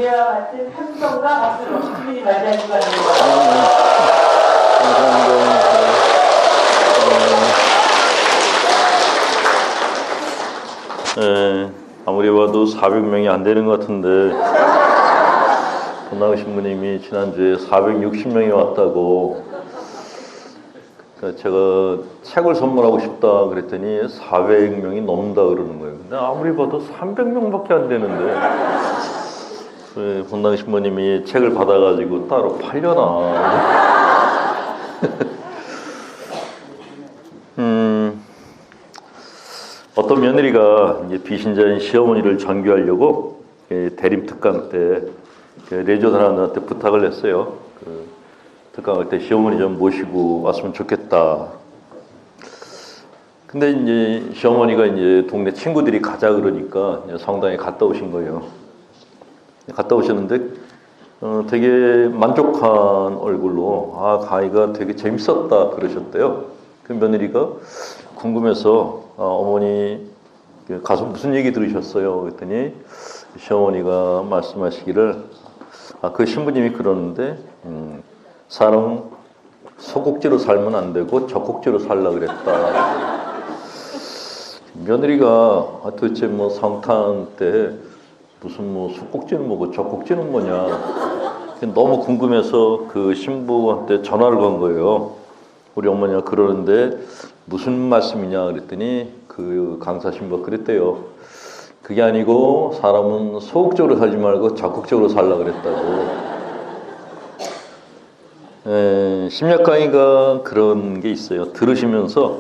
위에와 같은 함성과 박수로 주민이 맞이할 시간입니다. 아무리 봐도 400명이 안 되는 것 같은데 본당 신부님이 지난주에 460명이 왔다고 제가 책을 선물하고 싶다 그랬더니 400명이 넘는다 그러는 거예요. 근데 아무리 봐도 300명밖에 안 되는데 본당 신부님이 책을 받아가지고 따로 팔려나. 어떤 며느리가 이제 비신자인 시어머니를 전교하려고 대림 특강 때 레지오 사람들한테 부탁을 했어요. 특강할 때 시어머니 좀 모시고 왔으면 좋겠다. 근데 이제 시어머니가 이제 동네 친구들이 가자 그러니까 성당에 갔다 오신 거예요. 갔다 오셨는데 되게 만족한 얼굴로 가이가 되게 재밌었다 그러셨대요. 그 며느리가 궁금해서 어머니 가서 무슨 얘기 들으셨어요? 그랬더니 시어머니가 말씀하시기를 그 신부님이 그러는데 사람 소곡지로 살면 안 되고 적곡지로 살라 그랬다. 며느리가 도대체 뭐 성탄 때 무슨 뭐 소곡지는 뭐고 적곡지는 뭐냐 너무 궁금해서 그 신부한테 전화를 건 거예요. 우리 어머니가 그러는데 무슨 말씀이냐 그랬더니 그 강사 신부가 그랬대요. 그게 아니고 사람은 소극적으로 살지 말고 적극적으로 살라 그랬다고. 심리학 강의가 그런 게 있어요. 들으시면서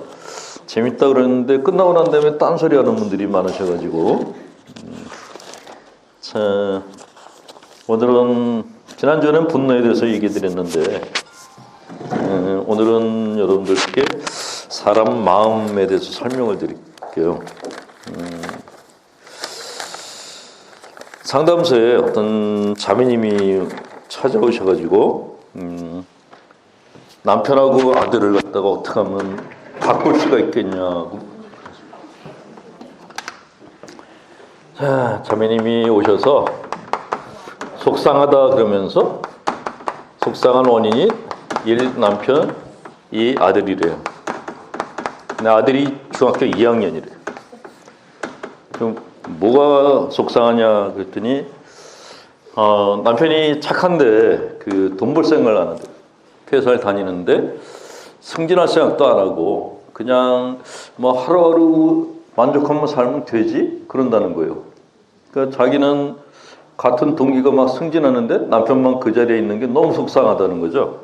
재밌다 그러는데 끝나고 난 다음에 딴소리 하는 분들이 많으셔가지고 자, 오늘은 지난주에는 분노에 대해서 얘기 드렸는데 오늘은 여러분들께 사람 마음에 대해서 설명을 드릴게요. 상담소에 어떤 자매님이 찾아오셔가지고 남편하고 아들을 갖다가 어떻게 하면 바꿀 수가 있겠냐고. 자, 자매님이 오셔서 속상하다 그러면서 속상한 원인이 1 남편, 2 아들이래요. 근데 아들이 중학교 2학년이래요. 그럼 뭐가 속상하냐 그랬더니 남편이 착한데 그 돈 벌 생각을 안 하대. 회사를 다니는데 승진할 생각도 안 하고 그냥 뭐 하루하루 만족하면 살면 되지 그런다는 거예요. 그러니까 자기는 같은 동기가 막 승진하는데 남편만 그 자리에 있는 게 너무 속상하다는 거죠.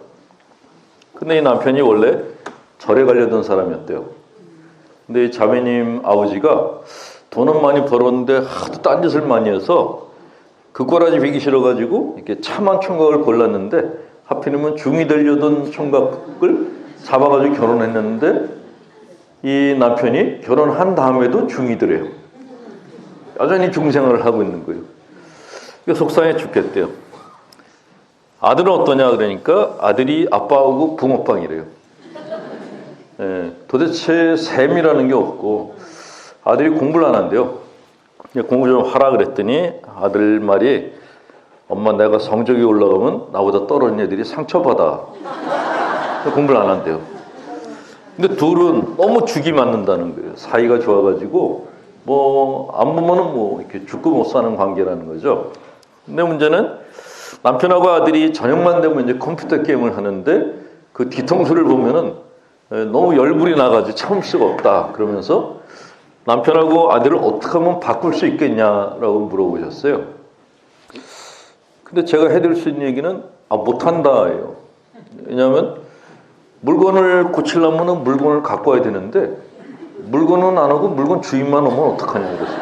근데 이 남편이 원래 절에 가려던 사람이었대요. 근데 이 자매님 아버지가 돈은 많이 벌었는데 하도 딴짓을 많이 해서 그 꼬라지 비기 싫어가지고 이렇게 참한 총각을 골랐는데 하필이면 중이 되려던 총각을 잡아가지고 결혼했는데 이 남편이 결혼한 다음에도 중이더래요. 여전히 중생활을 하고 있는 거예요. 속상해 죽겠대요. 아들은 어떠냐 그러니까 아들이 아빠하고 붕어빵이래요. 도대체 셈이라는 게 없고 아들이 공부를 안 한대요. 공부 좀 하라 그랬더니 아들 말이 엄마 내가 성적이 올라가면 나보다 떨어진 애들이 상처받아. 공부를 안 한대요. 근데 둘은 너무 죽이 맞는다는 거예요. 사이가 좋아가지고 뭐 안 보면은 뭐 이렇게 죽고 못 사는 관계라는 거죠. 근데 문제는 남편하고 아들이 저녁만 되면 이제 컴퓨터 게임을 하는데 그 뒤통수를 보면은 너무 열불이 나가지고 참을 수가 없다. 그러면서 남편하고 아들을 어떻게 하면 바꿀 수 있겠냐라고 물어보셨어요. 근데 제가 해드릴 수 있는 얘기는 못한다예요. 왜냐하면 물건을 고치려면 물건을 갖고 와야 되는데 물건은 안 하고 물건 주인만 오면 어떡하냐 그랬어요.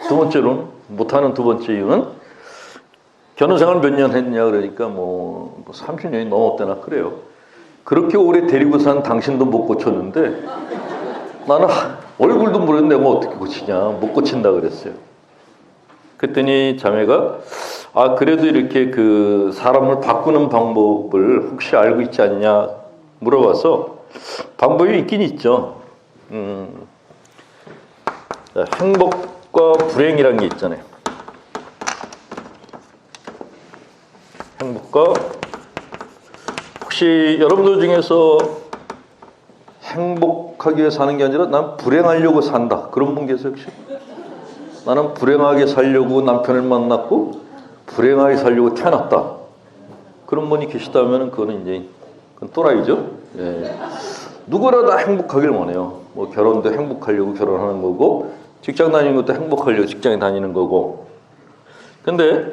두 번째로는 못하는 두 번째 이유는 결혼생활 몇 년 했냐 그러니까 뭐 30년이 넘었대나 그래요. 그렇게 오래 데리고 산 당신도 못 고쳤는데 나는 얼굴도 모르는데 내가 어떻게 고치냐 못 고친다 그랬어요. 그랬더니 자매가 그래도 이렇게 그 사람을 바꾸는 방법을 혹시 알고 있지 않냐 물어봐서 방법이 있긴 있죠. 행복과 불행이라는 게 있잖아요. 그러니까 혹시 여러분들 중에서 행복하기 위해 사는 게 아니라 난 불행하려고 산다, 그런 분 계세요 혹시? 나는 불행하게 살려고 남편을 만났고 불행하게 살려고 태어났다, 그런 분이 계시다면 그거는 이제 그건 또라이죠. 예. 누구나 다 행복하길 원해요. 뭐 결혼도 행복하려고 결혼하는 거고, 직장 다니는 것도 행복하려고 직장에 다니는 거고. 근데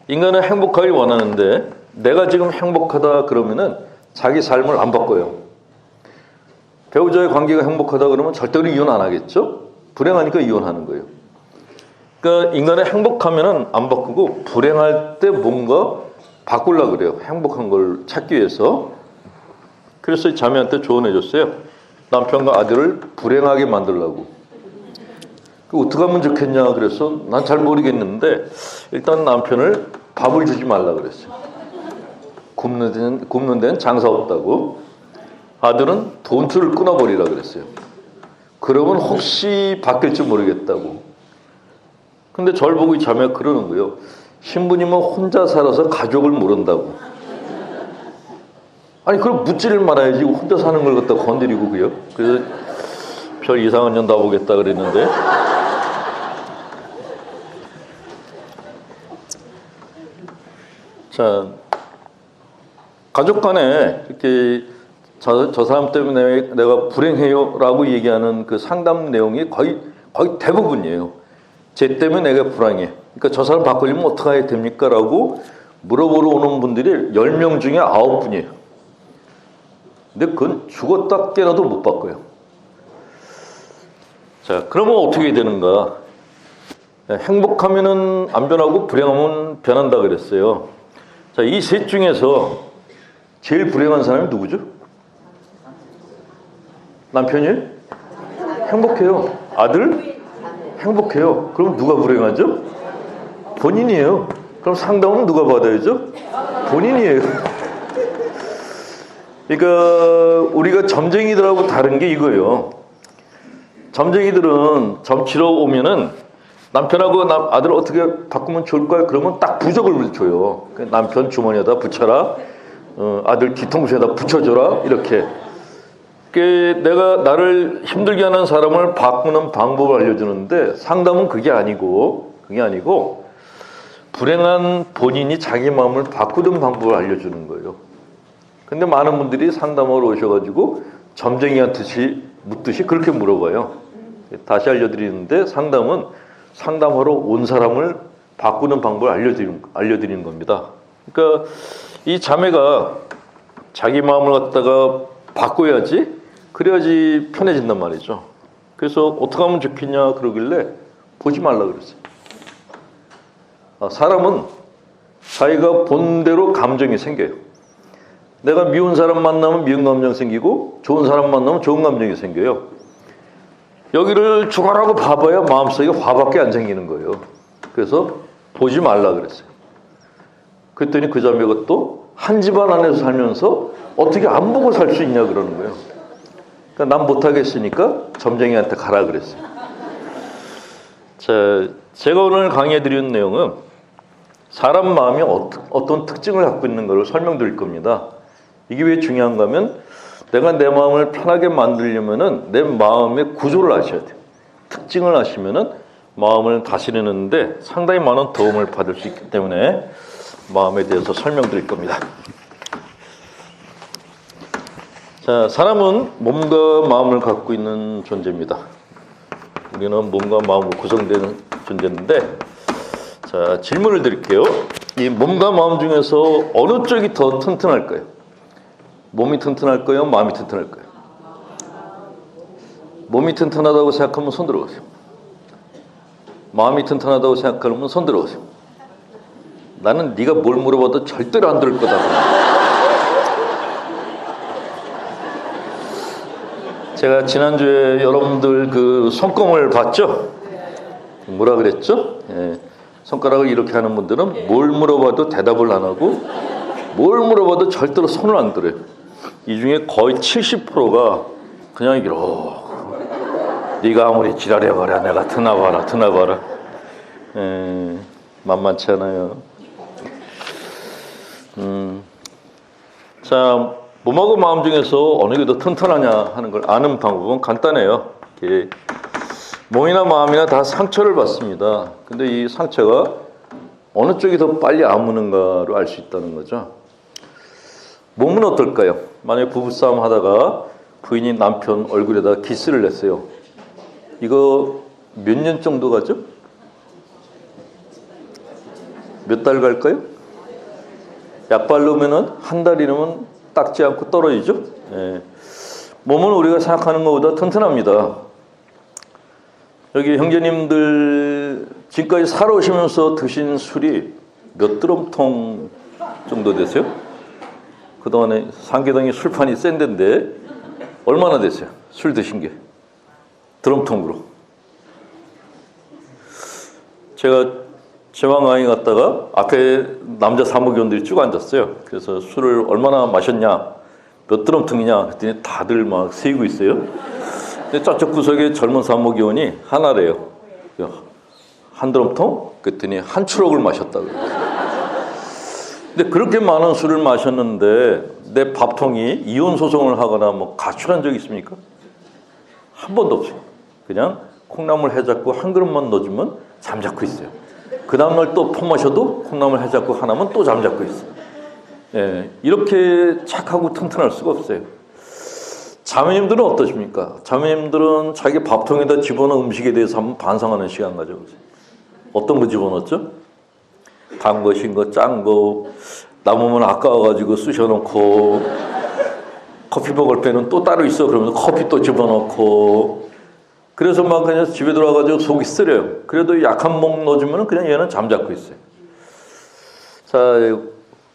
인간은 행복하길 원하는데 내가 지금 행복하다 그러면은 자기 삶을 안 바꿔요. 배우자의 관계가 행복하다 그러면 절대로 이혼 안 하겠죠? 불행하니까 이혼하는 거예요. 그러니까 인간은 행복하면은 안 바꾸고 불행할 때 뭔가 바꾸려고 그래요. 행복한 걸 찾기 위해서. 그래서 자매한테 조언해 줬어요. 남편과 아들을 불행하게 만들려고. 어떻게 하면 좋겠냐 그래서 난 잘 모르겠는데 일단 남편을 밥을 주지 말라 그랬어요. 굶는 데는 장사 없다고. 아들은 돈줄을 끊어버리라 그랬어요. 그러면 혹시 바뀔지 모르겠다고. 근데 저를 보고 이 자매가 그러는 거예요. 신부님은 혼자 살아서 가족을 모른다고. 아니 그럼 묻지를 말아야지 혼자 사는 걸 갖다 건드리고 그요. 그래서 별 이상한 년 다 보겠다 그랬는데, 자, 가족 간에 이렇게 저 사람 때문에 내가 불행해요 라고 얘기하는 그 상담 내용이 거의 대부분이에요. 쟤 때문에 내가 불행해, 그러니까 저 사람 바꾸려면 어떻게 해야 됩니까? 라고 물어보러 오는 분들이 10명 중에 9분이에요. 근데 그건 죽었다 깨어나도 못 바꿔요. 자, 그러면 어떻게 되는가? 행복하면은 안 변하고 불행하면 변한다 그랬어요. 자, 이 셋 중에서 제일 불행한 사람이 누구죠? 남편이에요? 행복해요. 아들? 행복해요. 그럼 누가 불행하죠? 본인이에요. 그럼 상담은 누가 받아야죠? 본인이에요. 그러니까 우리가 점쟁이들하고 다른 게 이거예요. 점쟁이들은 점치러 오면은 남편하고 아들을 어떻게 바꾸면 좋을까요? 그러면 딱 부적을 줘요. 남편 주머니에다 붙여라, 아들 뒤통수에다 붙여줘라, 이렇게. 내가 나를 힘들게 하는 사람을 바꾸는 방법을 알려주는데, 상담은 그게 아니고 불행한 본인이 자기 마음을 바꾸는 방법을 알려주는 거예요. 근데 많은 분들이 상담하러 오셔가지고 점쟁이한테 묻듯이 그렇게 물어봐요. 다시 알려드리는데, 상담은 상담하러 온 사람을 바꾸는 방법을 알려드리는 겁니다. 그러니까 이 자매가 자기 마음을 갖다가 바꿔야지, 그래야지 편해진단 말이죠. 그래서 어떻게 하면 좋겠냐 그러길래 보지 말라 그랬어요. 사람은 자기가 본대로 감정이 생겨요. 내가 미운 사람 만나면 미운 감정 생기고 좋은 사람 만나면 좋은 감정이 생겨요. 여기를 죽어라고 봐봐야 마음속에 화밖에 안 생기는 거예요. 그래서 보지 말라 그랬어요. 그랬더니 그 자매가 또 한 집안 안에서 살면서 어떻게 안 보고 살 수 있냐 그러는 거예요. 그러니까 난 못하겠으니까 점쟁이한테 가라 그랬어요. 자, 제가 오늘 강의해 드리는 내용은 사람 마음이 어떤 특징을 갖고 있는 걸 설명드릴 겁니다. 이게 왜 중요한가 하면 내가 내 마음을 편하게 만들려면은 내 마음의 구조를 아셔야 돼요. 특징을 아시면은 마음을 다스리는데 상당히 많은 도움을 받을 수 있기 때문에 마음에 대해서 설명드릴 겁니다. 자, 사람은 몸과 마음을 갖고 있는 존재입니다. 우리는 몸과 마음으로 구성되는 존재인데, 자, 질문을 드릴게요. 이 몸과 마음 중에서 어느 쪽이 더 튼튼할까요? 몸이 튼튼할까요? 마음이 튼튼할까요? 몸이 튼튼하다고 생각하면 손 들어보세요. 마음이 튼튼하다고 생각하면 손 들어보세요. 나는 네가 뭘 물어봐도 절대로 안 들을 거다. 제가 지난주에 여러분들 그 손금을 봤죠? 뭐라 그랬죠? 예. 손가락을 이렇게 하는 분들은 뭘 물어봐도 대답을 안 하고 뭘 물어봐도 절대로 손을 안 들어요. 이 중에 거의 70%가 그냥 이러고, 네가 아무리 지랄해봐라 내가 드나봐라. 만만치 않아요. 자, 몸하고 마음 중에서 어느 게 더 튼튼하냐 하는 걸 아는 방법은 간단해요. 이렇게 몸이나 마음이나 다 상처를 받습니다. 근데 이 상처가 어느 쪽이 더 빨리 아무는가로 알 수 있다는 거죠. 몸은 어떨까요? 만약에 부부싸움 하다가 부인이 남편 얼굴에다 키스를 냈어요. 이거 몇 년 정도 가죠? 몇 달 갈까요? 약 바르면은 한 달이면 닦지 않고 떨어지죠? 예. 몸은 우리가 생각하는 것보다 튼튼합니다. 여기 형제님들 지금까지 살아오시면서 드신 술이 몇 드럼통 정도 되세요? 그동안에 상계동이 술판이 센 데인데 얼마나 되세요? 술 드신 게 드럼통으로. 제가 제왕항에 갔다가 앞에 남자 사무교원들이 쭉 앉았어요. 그래서 술을 얼마나 마셨냐, 몇 드럼통이냐 그랬더니 다들 막 세고 있어요. 근데 저쪽 구석에 젊은 사무교원이 하나래요. 한 드럼통? 그랬더니 한 추럭을 마셨다고. 근데 그렇게 많은 술을 마셨는데 내 밥통이 이혼 소송을 하거나 뭐 가출한 적이 있습니까? 한 번도 없어요. 그냥 콩나물 해잡고 한 그릇만 넣어주면 잠자코 있어요. 그 다음날 또 퍼마셔도 콩나물 해잡고 하나면 또 잠자코 있어요. 예, 이렇게 착하고 튼튼할 수가 없어요. 자매님들은 어떠십니까? 자매님들은 자기 밥통에다 집어넣은 음식에 대해서 한번 반성하는 시간 가져보세요. 어떤 거 집어넣었죠? 단 거, 신 거, 짠 거, 남으면 아까워가지고 쑤셔놓고, 커피 먹을 때는 또 따로 있어. 그러면 커피 또 집어넣고, 그래서 막 그냥 집에 들어와가지고 속이 쓰려요. 그래도 약한 목 넣어주면 그냥 얘는 잠자코 있어요. 자,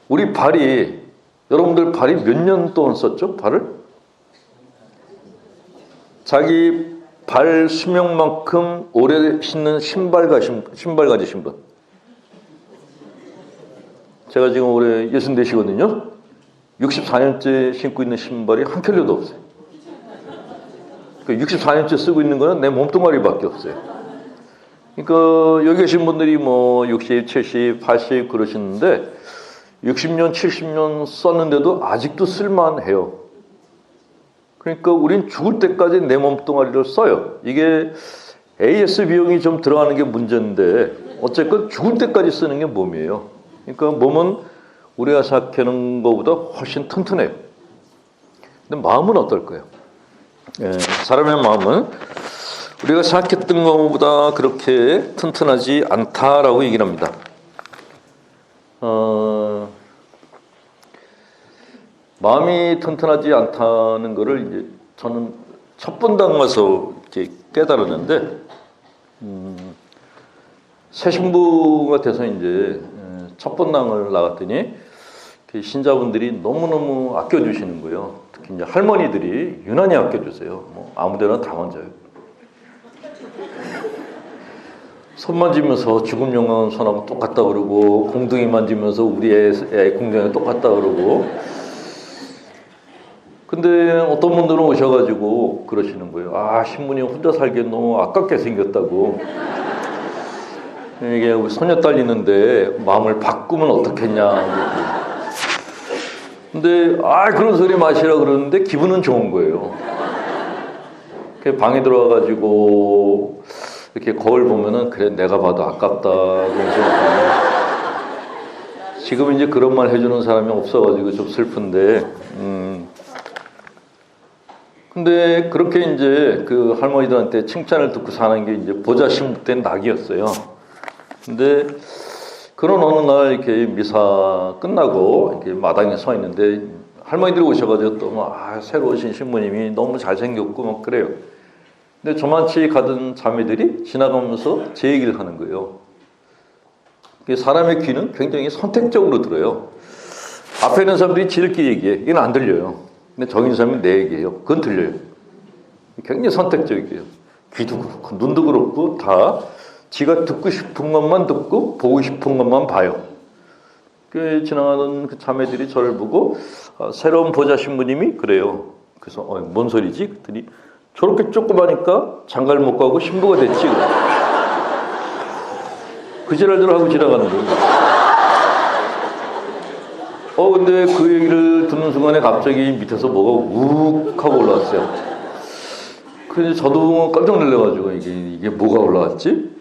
우리 발이, 여러분들 발이 몇 년 동안 썼죠? 발을? 자기 발 수명만큼 오래 신는 신발 가지신 분. 제가 지금 올해 64시거든요. 64년째 신고 있는 신발이 한 켤레도 없어요. 64년째 쓰고 있는 거는 내 몸뚱아리밖에 없어요. 그러니까 여기 계신 분들이 뭐 60, 70, 80 그러시는데 60년, 70년 썼는데도 아직도 쓸만해요. 그러니까 우린 죽을 때까지 내 몸뚱아리를 써요. 이게 AS 비용이 좀 들어가는 게 문제인데 어쨌건 죽을 때까지 쓰는 게 몸이에요. 그러니까 몸은 우리가 생각하는 것보다 훨씬 튼튼해요. 근데 마음은 어떨까요? 예, 사람의 마음은 우리가 생각했던 것보다 그렇게 튼튼하지 않다라고 얘기를 합니다. 마음이 튼튼하지 않다는 것을 이제 저는 첫 분당 가서 이렇게 깨달았는데, 새 신부가 돼서 이제 첫 분당을 나갔더니 신자분들이 너무너무 아껴주시는 거예요. 특히 이제 할머니들이 유난히 아껴주세요. 뭐 아무데나 다 만져요. 손 만지면서 죽음 영광은 손하고 똑같다 그러고, 공둥이 만지면서 우리 애 공둥이가 똑같다 그러고. 근데 어떤 분들은 오셔가지고 그러시는 거예요. 아, 신부님 혼자 살기엔 너무 아깝게 생겼다고. 이게 우리 소녀딸 있는데 마음을 바꾸면 어떻겠냐. 근데 그런 소리 마시라 그러는데 기분은 좋은 거예요. 방에 들어와가지고 이렇게 거울 보면은 그래 내가 봐도 아깝다 그러면서 지금 이제 그런 말 해주는 사람이 없어가지고 좀 슬픈데 근데 그렇게 이제 그 할머니들한테 칭찬을 듣고 사는 게 이제 보자 심부된 낙이었어요. 근데 그런 어느 날 이렇게 미사 끝나고 이렇게 마당에 서 있는데 할머니들이 오셔가지고 또 뭐 새로 오신 신부님이 너무 잘생겼고 막 그래요. 근데 저만치 가던 자매들이 지나가면서 제 얘기를 하는 거예요. 사람의 귀는 굉장히 선택적으로 들어요. 앞에 있는 사람들이 지들끼리 얘기해. 이건 안 들려요. 근데 저기 있는 사람이 내 얘기예요. 그건 들려요. 굉장히 선택적이에요. 귀도 그렇고 눈도 그렇고 다 지가 듣고 싶은 것만 듣고 보고 싶은 것만 봐요. 지나가는 그 자매들이 저를 보고 새로운 보좌 신부님이 그래요. 그래서 뭔 소리지? 그랬더니 저렇게 조그마니까 장가를 못 가고 신부가 됐지. 그 지랄들 하고 지나가는 거예요. 근데 그 얘기를 듣는 순간에 갑자기 밑에서 뭐가 욱 하고 올라왔어요. 그래서 저도 깜짝 놀라가지고 이게 뭐가 올라왔지?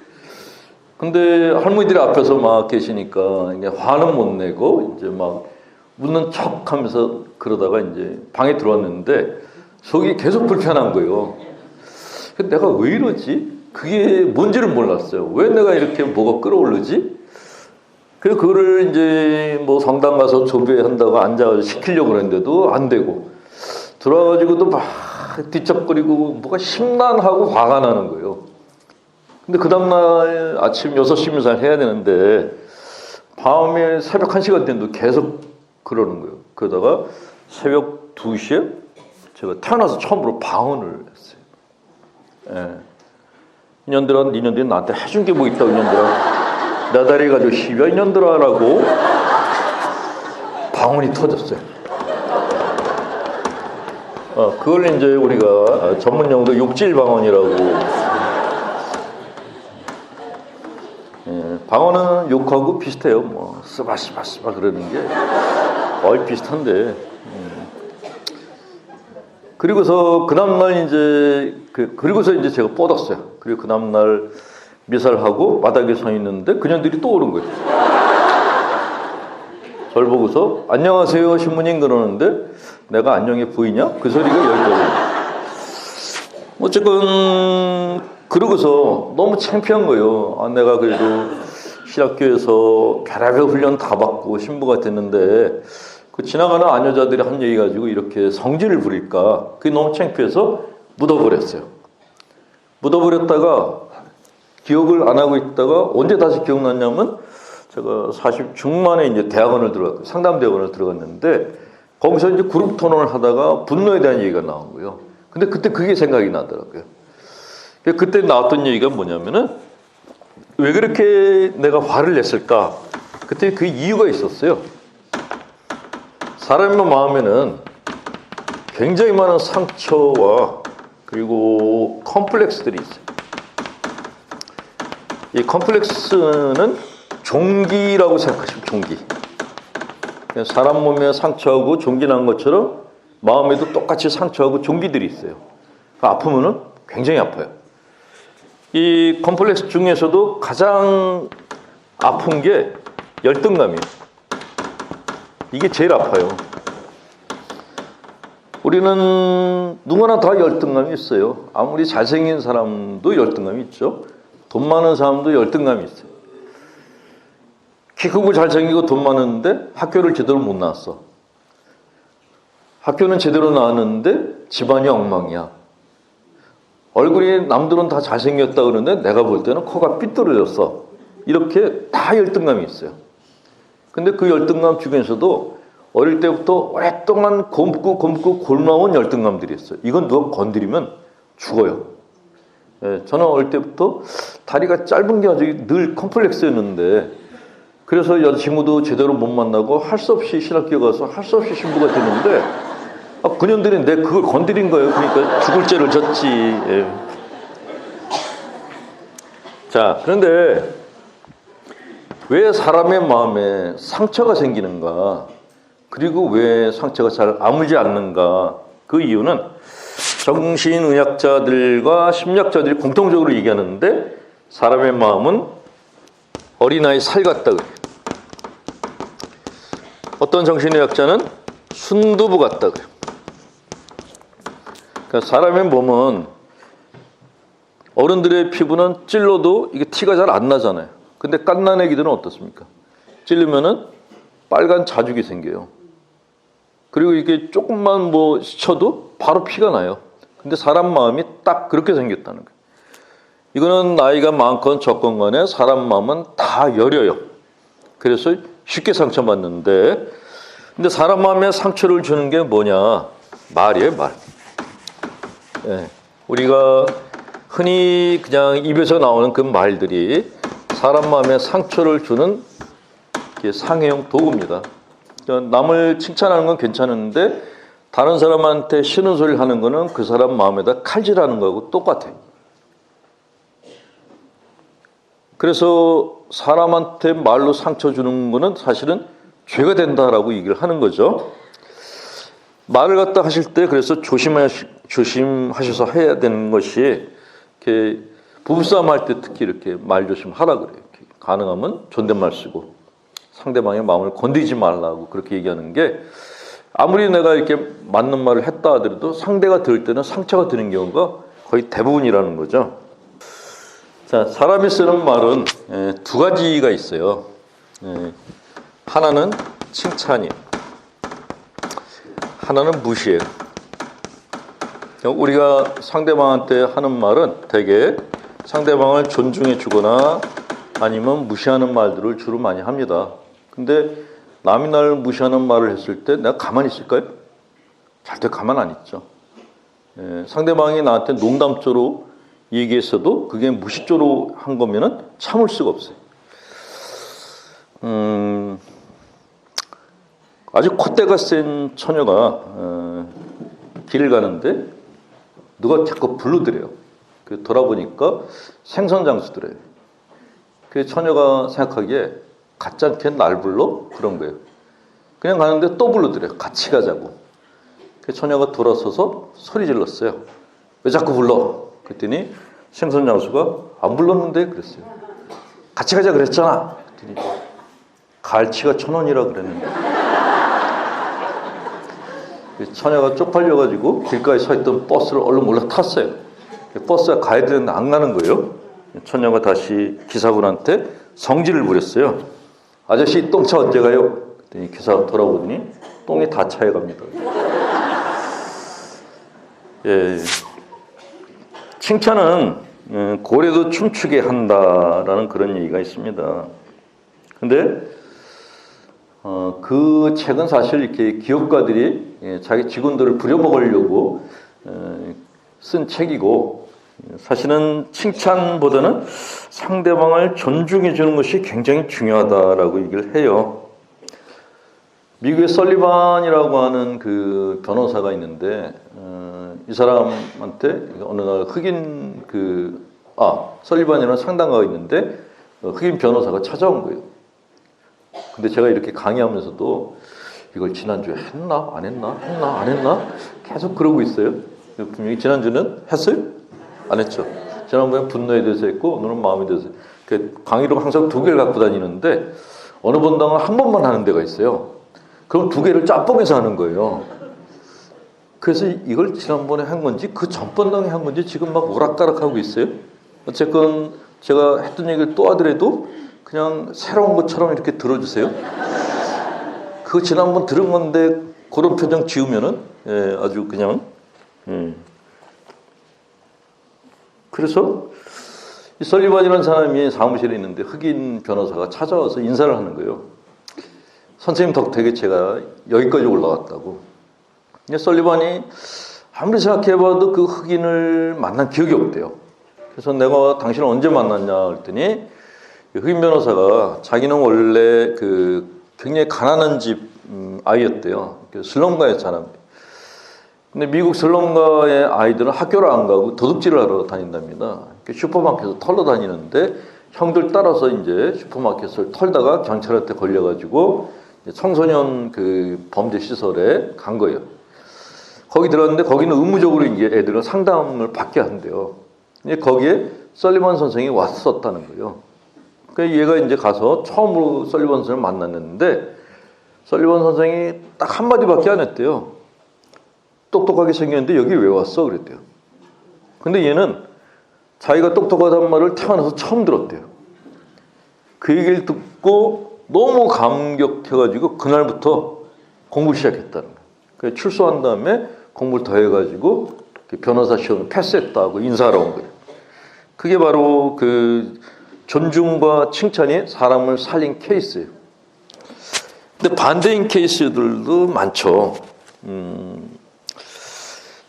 근데 할머니들이 앞에서 막 계시니까 이게 화는 못 내고 이제 막 웃는 척 하면서 그러다가 이제 방에 들어왔는데 속이 계속 불편한 거예요. 내가 왜 이러지? 그게 뭔지를 몰랐어요. 왜 내가 이렇게 뭐가 끌어오르지? 그래서 그거를 이제 뭐 성당 가서 조배한다고 앉아서 시키려고 그랬는데도 안 되고 들어와가지고도 막 뒤척거리고 뭐가 심란하고 화가 나는 거예요. 근데 그 다음날 아침 6시 미사를 해야 되는데 밤에 새벽 1시간 된도 계속 그러는 거예요. 그러다가 새벽 2시에 제가 태어나서 처음으로 방언을 했어요. 예. 니년들이 나한테 해준 게 뭐 있다고 이년들아. 내 다리 가지고 시비야 이년들아라고 방언이 터졌어요. 그걸 이제 우리가 전문 용어로 욕질 방언이라고. 예, 방언은 욕하고 비슷해요. 뭐 스바스바스바 그러는 게 거의 비슷한데. 그리고서 그 다음날 이제 그리고서 이제 제가 뻗었어요. 그리고 그 다음날 미사를 바닥에 서 있는데 그년들이 또 오는 거예요. 저를 보고서 안녕하세요 신부님 그러는데 내가 안녕해 보이냐? 그 소리가 여기까지. 어쨌건 그러고서 너무 창피한 거예요. 내가 그래도 신학교에서 별의별 훈련 다 받고 신부가 됐는데 그 지나가는 아녀자들이 한 얘기 가지고 이렇게 성질을 부릴까 그게 너무 창피해서 묻어버렸어요. 묻어버렸다가 기억을 안 하고 있다가 언제 다시 기억났냐면 제가 40 중반에 이제 대학원을 들어갔고 상담대학원을 들어갔는데 거기서 이제 그룹 토론을 하다가 분노에 대한 얘기가 나온 거예요. 근데 그때 그게 생각이 나더라고요. 그때 나왔던 얘기가 뭐냐면은 왜 그렇게 내가 화를 냈을까? 그때 그 이유가 있었어요. 사람의 마음에는 굉장히 많은 상처와 그리고 컴플렉스들이 있어요. 이 컴플렉스는 종기라고 생각하시면 종기. 사람 몸에 상처하고 종기 난 것처럼 마음에도 똑같이 상처하고 종기들이 있어요. 아프면은 굉장히 아파요. 이 컴플렉스 중에서도 가장 아픈 게 열등감이에요. 이게 제일 아파요. 우리는 누구나 다 열등감이 있어요. 아무리 잘생긴 사람도 열등감이 있죠. 돈 많은 사람도 열등감이 있어요. 키 크고 잘생기고 돈 많은데 학교를 제대로 못 나왔어. 학교는 제대로 나왔는데 집안이 엉망이야. 얼굴이 남들은 다 잘생겼다 그러는데 내가 볼 때는 코가 삐뚤어졌어. 이렇게 다 열등감이 있어요. 근데 그 열등감 중에서도 어릴 때부터 오랫동안 곰고 골마온 열등감들이 있어요. 이건 누가 건드리면 죽어요. 예, 저는 어릴 때부터 다리가 짧은 게 아주 늘 컴플렉스였는데 그래서 여자친구도 제대로 못 만나고 할 수 없이 신학교 가서 할 수 없이 신부가 됐는데 그년들이 내 그걸 건드린 거예요. 그러니까 죽을 죄를 졌지. 예. 자, 그런데 왜 사람의 마음에 상처가 생기는가? 그리고 왜 상처가 잘 아물지 않는가? 그 이유는 정신의학자들과 심리학자들이 공통적으로 얘기하는데 사람의 마음은 어린아이 살 같다 그래요. 어떤 정신의학자는 순두부 같다 그래요. 그러니까 사람의 몸은 어른들의 피부는 찔러도 이게 티가 잘 안 나잖아요. 근데 갓난 애기들은 어떻습니까? 찔르면은 빨간 자죽이 생겨요. 그리고 이게 조금만 뭐 스쳐도 바로 피가 나요. 근데 사람 마음이 딱 그렇게 생겼다는 거예요. 이거는 나이가 많건 적건 간에 사람 마음은 다 여려요. 그래서 쉽게 상처받는데 근데 사람 마음에 상처를 주는 게 뭐냐? 말이에요, 말. 예, 우리가 흔히 그냥 입에서 나오는 그 말들이 사람 마음에 상처를 주는 상해용 도구입니다. 남을 칭찬하는 건 괜찮은데 다른 사람한테 싫은 소리를 하는 거는 그 사람 마음에다 칼질하는 거하고 똑같아요. 그래서 사람한테 말로 상처 주는 거는 사실은 죄가 된다라고 얘기를 하는 거죠. 말을 갖다 하실 때 그래서 조심하셔서 해야 되는 것이 이렇게 부부싸움 할 때 특히 이렇게 말 조심하라 그래요. 이렇게 가능하면 존댓말 쓰고 상대방의 마음을 건드리지 말라고 그렇게 얘기하는 게 아무리 내가 이렇게 맞는 말을 했다 하더라도 상대가 들을 때는 상처가 드는 경우가 거의 대부분이라는 거죠. 자, 사람이 쓰는 말은 두 가지가 있어요. 하나는 칭찬이에요. 하나는 무시예요. 우리가 상대방한테 하는 말은 대개 상대방을 존중해 주거나 아니면 무시하는 말들을 주로 많이 합니다. 근데 남이 나를 무시하는 말을 했을 때 내가 가만히 있을까요? 절대 가만 안 있죠. 상대방이 나한테 농담조로 얘기했어도 그게 무시조로 한 거면은 참을 수가 없어요. 아주 콧대가 센 처녀가 길을 가는데 누가 자꾸 불러들여요. 그 돌아보니까 생선장수들이에요. 그 처녀가 생각하기에 가짜 않게 날 불러? 그런 거예요. 그냥 가는데 또 불러들여요. 같이 가자고. 그 처녀가 돌아서서 소리 질렀어요. 왜 자꾸 불러? 그랬더니 생선장수가 안 불렀는데 그랬어요. 같이 가자 그랬잖아. 그랬더니 갈치가 1,000원이라 그랬는데. 처녀가 쪽팔려가지고 길가에 서 있던 버스를 얼른 올라탔어요. 버스가 가야 되는데 안 가는 거예요. 처녀가 다시 기사분한테 성질을 부렸어요. 아저씨 똥차 언제 가요? 그랬더니 기사가 돌아보더니 똥이 다 차에 갑니다. 예. 칭찬은 고래도 춤추게 한다라는 그런 얘기가 있습니다. 근데 그 책은 사실 이렇게 기업가들이 자기 직원들을 부려먹으려고 쓴 책이고, 사실은 칭찬보다는 상대방을 존중해 주는 것이 굉장히 중요하다라고 얘기를 해요. 미국의 설리반이라고 하는 그 변호사가 있는데 이 사람한테 어느 날 흑인 설리반이라는 상담가가 있는데 흑인 변호사가 찾아온 거예요. 근데 제가 이렇게 강의하면서도 이걸 지난주에 했나? 안 했나? 했나? 안 했나? 계속 그러고 있어요. 분명히 지난주는 했어요? 안 했죠. 지난번에 분노에 대해서 했고 오늘은 마음에 대해서. 강의로 항상 2개를 갖고 다니는데 어느 번당은 한 번만 하는 데가 있어요. 그럼 2개를 짬뽕해서 하는 거예요. 그래서 이걸 지난번에 한 건지 그 전번당에 한 건지 지금 막 오락가락하고 있어요. 어쨌건 제가 했던 얘기를 또 하더라도 그냥 새로운 것처럼 이렇게 들어주세요. 그 지난번 들은 건데 그런 표정 지으면은 아주 그냥 그래서 이 설리반이라는 사람이 사무실에 있는데 흑인 변호사가 찾아와서 인사를 하는 거예요. 선생님 덕택에 제가 여기까지 올라왔다고. 근데 설리반이 아무리 생각해봐도 그 흑인을 만난 기억이 없대요. 그래서 내가 당신을 언제 만났냐 그랬더니 흑인 변호사가 자기는 원래 그 굉장히 가난한 집 아이였대요. 슬럼가의 사람. 근데 미국 슬럼가의 아이들은 학교를 안 가고 도둑질을 하러 다닌답니다. 슈퍼마켓에서 털러 다니는데 형들 따라서 이제 슈퍼마켓을 털다가 경찰한테 걸려가지고 청소년 그 범죄 시설에 간 거예요. 거기 들어갔는데 거기는 의무적으로 이제 애들은 상담을 받게 한대요. 거기에 설리반 선생이 왔었다는 거예요. 그러니까 얘가 이제 가서 처음으로 설리반 선생을 만났는데 설리반 선생이 딱 한마디밖에 안 했대요. 똑똑하게 생겼는데 여기 왜 왔어? 그랬대요. 근데 얘는 자기가 똑똑하다는 말을 태어나서 처음 들었대요. 그 얘기를 듣고 너무 감격해가지고 그날부터 공부를 시작했다는 거예요. 그래서 출소한 다음에 공부를 더 해가지고 변호사 시험을 패스했다고 인사하러 온 거예요. 그게 바로 그 존중과 칭찬이 사람을 살린 케이스예요. 근데 반대인 케이스들도 많죠.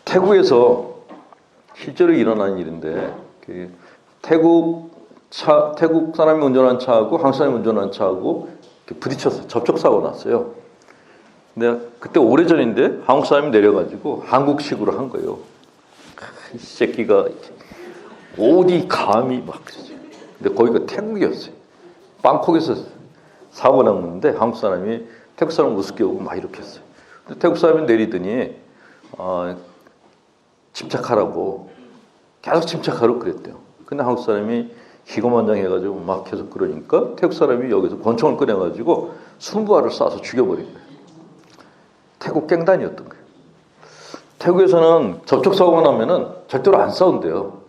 태국에서 실제로 일어난 일인데 태국 사람이 운전한 차하고 한국 사람이 운전한 차하고 부딪혔어요. 접촉사고가 났어요. 근데 그때 오래전인데 한국 사람이 내려가지고 한국식으로 한 거예요. 이 새끼가 어디 감히 막 그러지. 근데 거기가 태국이었어요. 방콕에서 사고 났는데 한국 사람이 태국 사람 우습게 오고 막 이렇게 했어요. 근데 태국 사람이 내리더니 침착하라고 계속 침착하라고 그랬대요. 근데 한국 사람이 기고만장해가지고 막 계속 그러니까 태국 사람이 여기서 권총을 꺼내가지고 순부화를 쏴서 죽여버린 거예요. 태국 갱단이었던 거예요. 태국에서는 접촉사고가 나면은 절대로 안 싸운대요.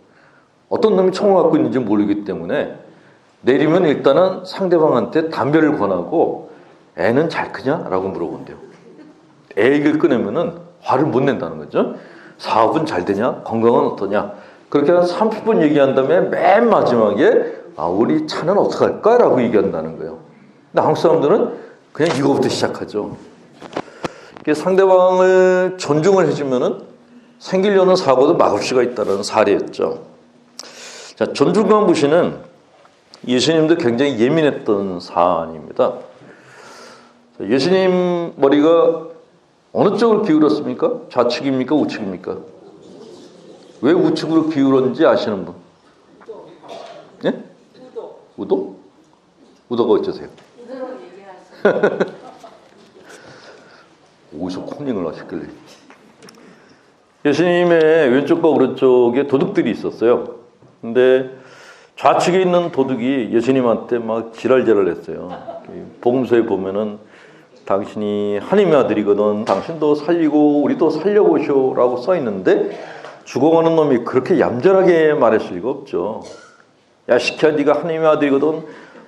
어떤 놈이 총을 갖고 있는지 모르기 때문에 내리면 일단은 상대방한테 담배를 권하고 애는 잘 크냐? 라고 물어본대요. 애 얘기를 꺼내면은 화를 못 낸다는 거죠. 사업은 잘 되냐? 건강은 어떠냐? 그렇게 한 30분 얘기한 다음에 맨 마지막에 우리 차는 어떡할까? 라고 얘기한다는 거예요. 근데 한국 사람들은 그냥 이거부터 시작하죠. 상대방을 존중을 해주면은 생기려는 사고도 막을 수가 있다는 사례였죠. 자, 존중광부시는 예수님도 굉장히 예민했던 사안입니다. 예수님 머리가 어느 쪽으로 기울었습니까? 좌측입니까? 우측입니까? 왜 우측으로 기울었는지 아시는 분? 예? 우도? 우도가 어쩌세요? 어디서 코닝을 하셨길래. 예수님의 왼쪽과 오른쪽에 도둑들이 있었어요. 근데 좌측에 있는 도둑이 예수님한테 막 지랄지랄 했어요. 복음서에 보면은 당신이 하나님의 아들이거든. 당신도 살리고 우리도 살려보쇼 라고 써있는데 죽어가는 놈이 그렇게 얌전하게 말했을 리가 없죠. 야 시키야 네가 하나님의 아들이거든.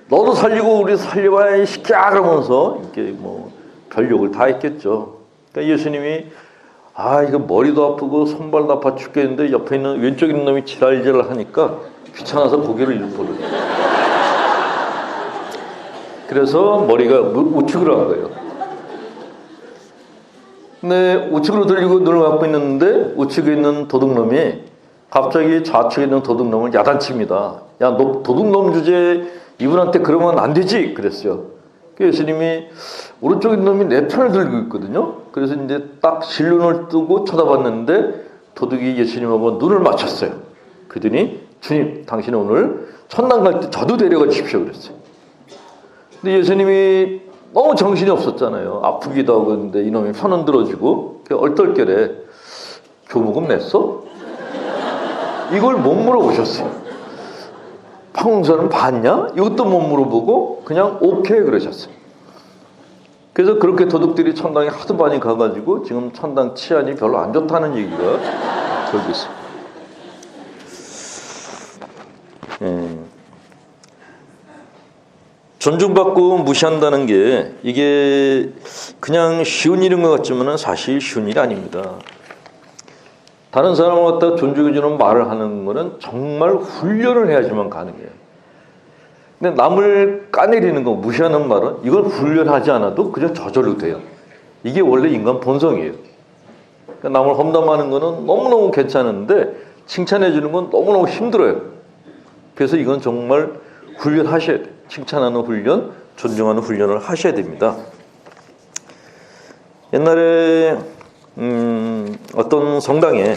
너도 살리고 우리도 살려봐야 이 시키야 그러면서 이렇게 뭐 별욕을 다 했겠죠. 그러니까 예수님이 이거 머리도 아프고 손발도 아파 죽겠는데 옆에 있는 왼쪽에 있는 놈이 지랄지랄 하니까 귀찮아서 고개를 일부러. 그래서 머리가 우측으로 한 거예요. 근데 우측으로 들리고 눈을 감고 있는데 우측에 있는 도둑놈이 갑자기 좌측에 있는 도둑놈을 야단칩니다. 야, 너 도둑놈 주제에 이분한테 그러면 안 되지 그랬어요. 예수님이 오른쪽에 있는 놈이 내 편을 들고 있거든요. 그래서 이제 딱 실눈을 뜨고 쳐다봤는데 도둑이 예수님하고 눈을 맞췄어요. 그러더니 주님, 당신은 오늘 천당 갈 때 저도 데려가 주십시오 그랬어요. 근데 예수님이 너무 정신이 없었잖아요. 아프기도 하고 근데 이놈이 편은 들어주고 얼떨결에 교무금 냈어? 이걸 못 물어보셨어요. 판공사는 봤냐? 이것도 못 물어보고 그냥 오케이 그러셨어요. 그래서 그렇게 도둑들이 천당에 하도 많이 가가지고 지금 천당 치안이 별로 안 좋다는 얘기가 돌고 있습니다. 존중받고 무시한다는 게 이게 그냥 쉬운 일인 것 같지만 사실 쉬운 일이 아닙니다. 다른 사람을 갖다 존중해주는 말을 하는 거는 정말 훈련을 해야지만 가능해요. 근데 남을 까내리는 거, 무시하는 말은 이걸 훈련하지 않아도 그냥 저절로 돼요. 이게 원래 인간 본성이에요. 그러니까 남을 험담하는 거는 너무너무 괜찮은데 칭찬해 주는 건 너무너무 힘들어요. 그래서 이건 정말 훈련하셔야 돼요. 칭찬하는 훈련, 존중하는 훈련을 하셔야 됩니다. 옛날에 어떤 성당에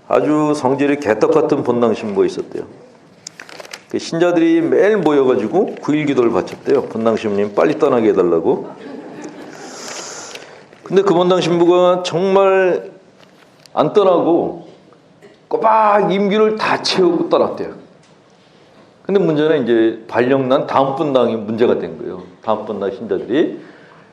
아주 성질이 개떡 같은 본당 신부가 있었대요. 그 신자들이 매일 모여가지고 9일 기도를 바쳤대요. 본당 신부님 빨리 떠나게 해달라고. 근데 그 본당 신부가 정말 안 떠나고 꼬박 임기를 다 채우고 떠났대요. 근데 문제는 이제 발령난 다음 분당이 문제가 된 거예요. 다음 분당 신자들이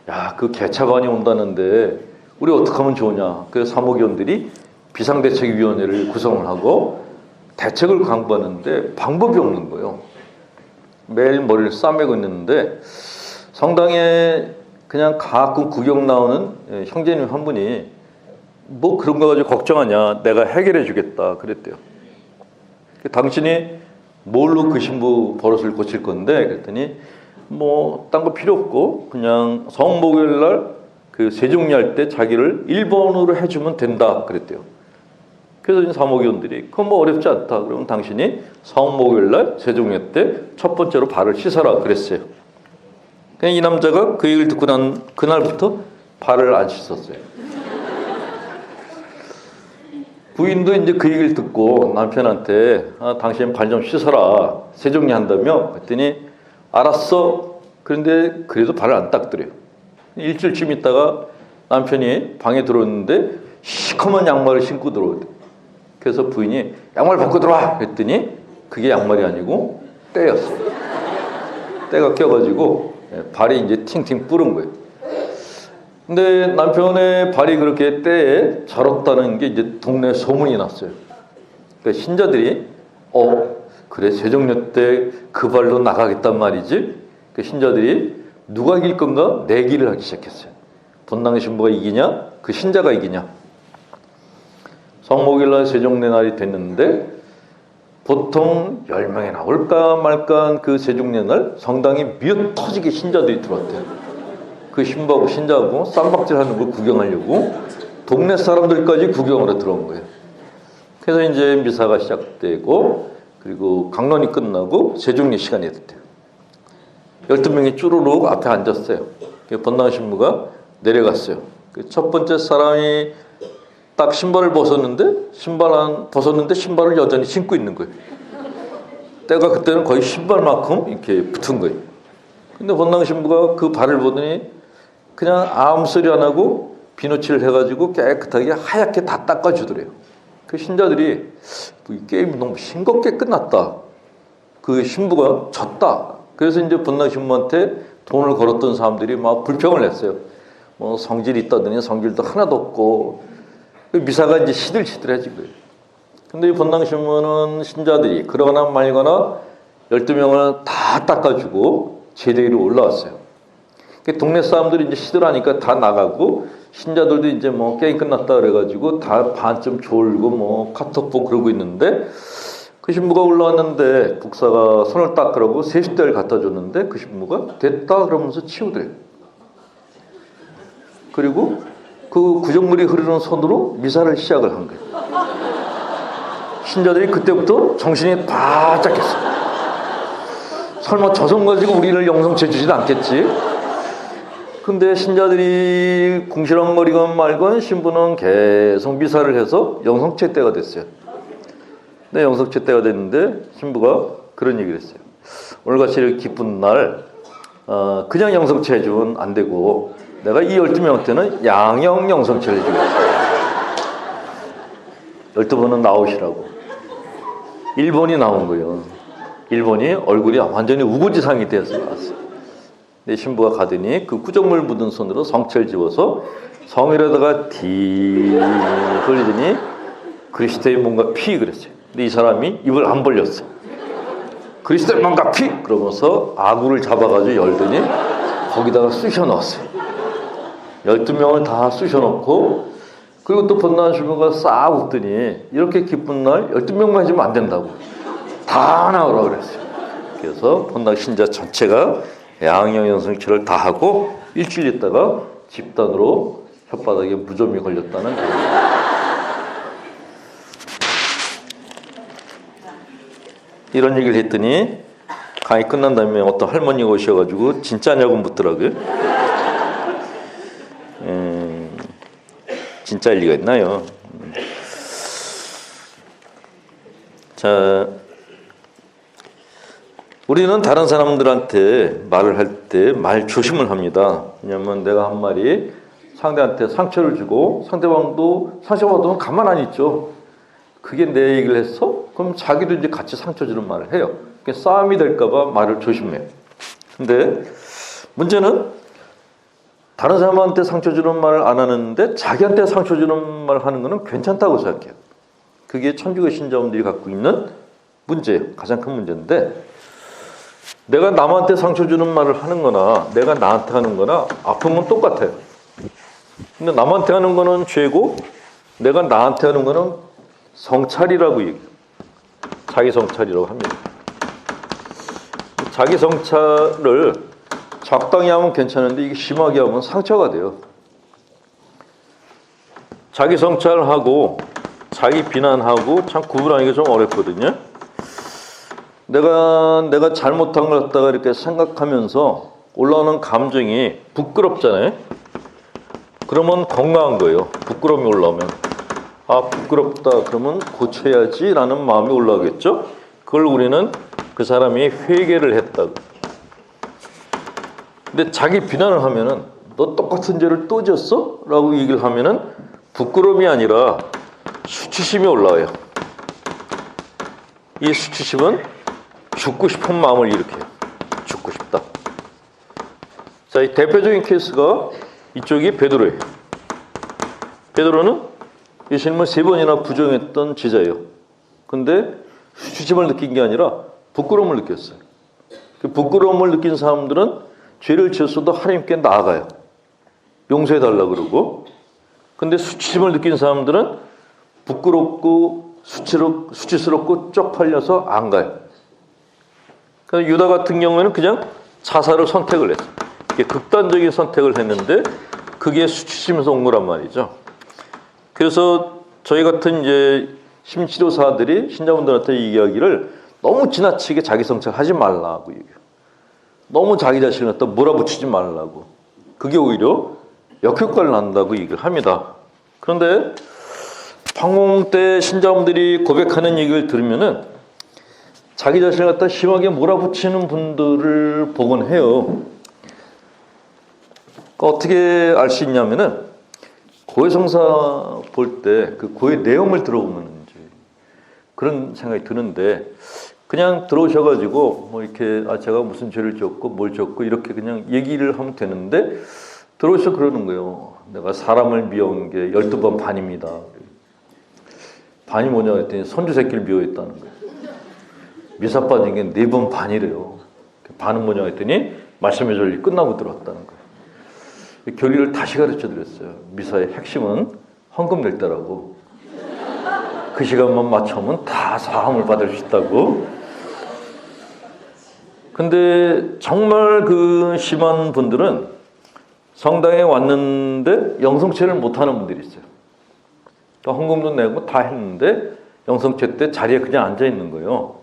야, 그 개차반이 온다는데 우리 어떻게 하면 좋으냐. 그래서 사모교원들이 비상대책위원회를 구성을 하고 대책을 강구하는데 방법이 없는 거예요. 매일 머리를 싸매고 있는데 성당에 그냥 가끔 구경 나오는 형제님 한 분이 뭐 그런 거 가지고 걱정하냐. 내가 해결해 주겠다 그랬대요. 당신이 뭘로 그 신부 버릇을 고칠 건데 그랬더니 뭐 딴 거 필요 없고 그냥 성목요일 날 그 세종리할 때 자기를 1번으로 해주면 된다 그랬대요. 그래서 사모교원들이 그건 뭐 어렵지 않다. 그러면 당신이 성목요일 날 세종리 때 첫 번째로 발을 씻어라 그랬어요. 그냥 이 남자가 그 얘기를 듣고 난 그날부터 발을 안 씻었어요. 부인도 이제 그 얘기를 듣고 남편한테 당신 발 좀 씻어라 세종리 한다며 그랬더니 알았어. 그런데 그래도 발을 안 닦더래요. 일주일쯤 있다가 남편이 방에 들어오는데 시커먼 양말을 신고 들어오대. 그래서 부인이 양말 벗고 들어와 그랬더니 그게 양말이 아니고 때였어요. 때가 껴가지고 발이 이제 팅팅 부른 거예요. 근데 남편의 발이 그렇게 때에 절었다는 게 이제 동네 소문이 났어요. 그러니까 신자들이 그래 세종녀 때 그 발로 나가겠단 말이지. 그 신자들이 누가 이길 건가 내기를 하기 시작했어요. 본당 신부가 이기냐 그 신자가 이기냐. 성목일날 세종내 날이 됐는데 보통 10명이 나올까 말까 그 세종내 날 성당에 미어 터지게 신자들이 들어왔대요. 그 신부하고 신자하고 쌈박질하는 걸 구경하려고 동네 사람들까지 구경하러 들어온 거예요. 그래서 이제 미사가 시작되고 그리고 강론이 끝나고 세종례 시간이 됐대요. 12명이 쭈루룩 앞에 앉았어요. 본당 신부가 내려갔어요. 첫 번째 사람이 딱 신발을 벗었는데 신발을 여전히 신고 있는 거예요. 때가 그때는 거의 신발만큼 이렇게 붙은 거예요. 근데 본당 신부가 그 발을 보더니 그냥 아무 소리 안 하고 비누칠을 해가지고 깨끗하게 하얗게 다 닦아주더래요. 그 신자들이 이 게임 너무 싱겁게 끝났다. 그 신부가 졌다. 그래서 이제 본당 신부한테 돈을 걸었던 사람들이 막 불평을 냈어요. 뭐 성질이 있다더니 성질도 하나도 없고 미사가 이제 시들시들해진 거예요. 근데 이 본당 신부는 신자들이 그러거나 말거나 12명을 다 닦아주고 제대 위로 올라왔어요. 동네 사람들이 이제 시들하니까 다 나가고 신자들도 이제 뭐 게임 끝났다 그래가지고 다 반쯤 졸고 뭐 카톡 보고 그러고 있는데 그 신부가 올라왔는데 국사가 손을 닦으라고 세숫대를 갖다 줬는데 그 신부가 됐다 그러면서 치우더래요. 그리고 그 구정물이 흐르는 손으로 미사를 시작을 한 거예요. 신자들이 그때부터 정신이 바짝 했어요. 설마 저 손 가지고 우리를 영성체 주진 않겠지? 근데 신자들이 궁시렁거리건 말건 신부는 계속 미사를 해서 영성체 때가 됐어요. 근데 영성체 때가 됐는데 신부가 그런 얘기를 했어요. 오늘같이 이렇게 기쁜 날 그냥 영성체 해주면 안 되고 내가 이 12명한테는 양형 영성체를 해주겠다. 12분은 나오시라고. 1번이 나온 거예요. 1번이 얼굴이 완전히 우고지상이 돼서 나왔어요. 내 신부가 가더니 그 구정물 묻은 손으로 성체를 집어서 성에다가 디 흘리더니 그리스도의 뭔가 피 그랬어요. 근데 이 사람이 입을 안 벌렸어요. 그리스도의 뭔가 피 그러면서 아구를 잡아가지고 열더니 거기다가 쑤셔 넣었어요. 12명을 다 쑤셔 넣고 그리고 또 본당 신부가 싹 웃더니 이렇게 기쁜 날 12명만 해주면 안 된다고 다 나오라고 그랬어요. 그래서 본당 신자 전체가 양형 영성체를 다 하고 일주일 있다가 집단으로 혓바닥에 무좀이 걸렸다는 거예요. 이런 얘기를 했더니 강의 끝난 다음에 어떤 할머니가 오셔가지고 진짜냐고 묻더라고요. 진짜일 리가 있나요? 자, 우리는 다른 사람들한테 말을 할 때 말 조심을 합니다. 왜냐하면 내가 한 말이 상대한테 상처를 주고 상대방도 상처받으면 가만 안 있죠. 그게 내 얘기를 했어? 그럼 자기도 이제 같이 상처 주는 말을 해요. 싸움이 될까봐 말을 조심해요. 근데 문제는 다른 사람한테 상처 주는 말을 안 하는데 자기한테 상처 주는 말을 하는 거는 괜찮다고 생각해요. 그게 천주교 신자분들이 갖고 있는 문제예요. 가장 큰 문제인데 내가 남한테 상처 주는 말을 하는 거나 내가 나한테 하는 거나 아픈 건 똑같아요. 근데 남한테 하는 거는 죄고 내가 나한테 하는 거는 성찰이라고 얘기해요. 자기 성찰이라고 합니다. 자기 성찰을 적당히 하면 괜찮은데 이게 심하게 하면 상처가 돼요. 자기 성찰하고 자기 비난하고 참 구분하기가 좀 어렵거든요. 내가 잘못한 걸 갖다가 이렇게 생각하면서 올라오는 감정이 부끄럽잖아요. 그러면 건강한 거예요. 부끄러움이 올라오면 부끄럽다 그러면 고쳐야지 라는 마음이 올라오겠죠. 그걸 우리는 그 사람이 회개를 했다고. 근데 자기 비난을 하면은 너 똑같은 죄를 또 지었어? 라고 얘기를 하면은 부끄러움이 아니라 수치심이 올라와요. 이 수치심은 죽고 싶은 마음을 일으켜요. 죽고 싶다. 자, 이 대표적인 케이스가 이쪽이 베드로예요. 베드로는 예수님을 3번이나 부정했던 제자예요. 근데 수치심을 느낀 게 아니라 부끄러움을 느꼈어요. 그 부끄러움을 느낀 사람들은 죄를 지었어도 하나님께 나아가요. 용서해달라 그러고. 근데 수치심을 느낀 사람들은 부끄럽고 수치스럽고 쪽팔려서 안 가요. 그러니까 유다 같은 경우에는 그냥 자살을 선택을 했어요. 극단적인 선택을 했는데 그게 수치심에서 온 거란 말이죠. 그래서 저희 같은 이제 심치료사들이 신자분들한테 이 이야기를 너무 지나치게 자기 성찰하지 말라고 얘기해요. 너무 자기 자신을 갖다 몰아붙이지 말라고. 그게 오히려 역효과를 낳는다고 얘기를 합니다. 그런데 방공 때 신자분들이 고백하는 얘기를 들으면은 자기 자신을 갖다 심하게 몰아붙이는 분들을 보곤 해요. 어떻게 알 수 있냐면은 고해성사 볼 때 그 고해 내용을 들어보면 이제 그런 생각이 드는데 그냥 들어오셔가지고 뭐 이렇게 제가 무슨 죄를 지었고 뭘 지었고 이렇게 그냥 얘기를 하면 되는데 들어오셔 그러는 거예요. 내가 사람을 미워한 게 12번 반입니다. 반이 뭐냐 했더니 손주 새끼를 미워했다는 거예요. 미사 빠진 게 4번 반이래요. 반은 뭐냐 했더니 말씀의 전리 끝나고 들어왔다는 거예요. 교리를 다시 가르쳐 드렸어요. 미사의 핵심은 헌금 낼 때라고. 그 시간만 맞춰면 다 사함을 받을 수 있다고. 근데 정말 그 심한 분들은 성당에 왔는데 영성체를 못하는 분들이 있어요. 그러니까 헌금도 내고 다 했는데 영성체 때 자리에 그냥 앉아 있는 거예요.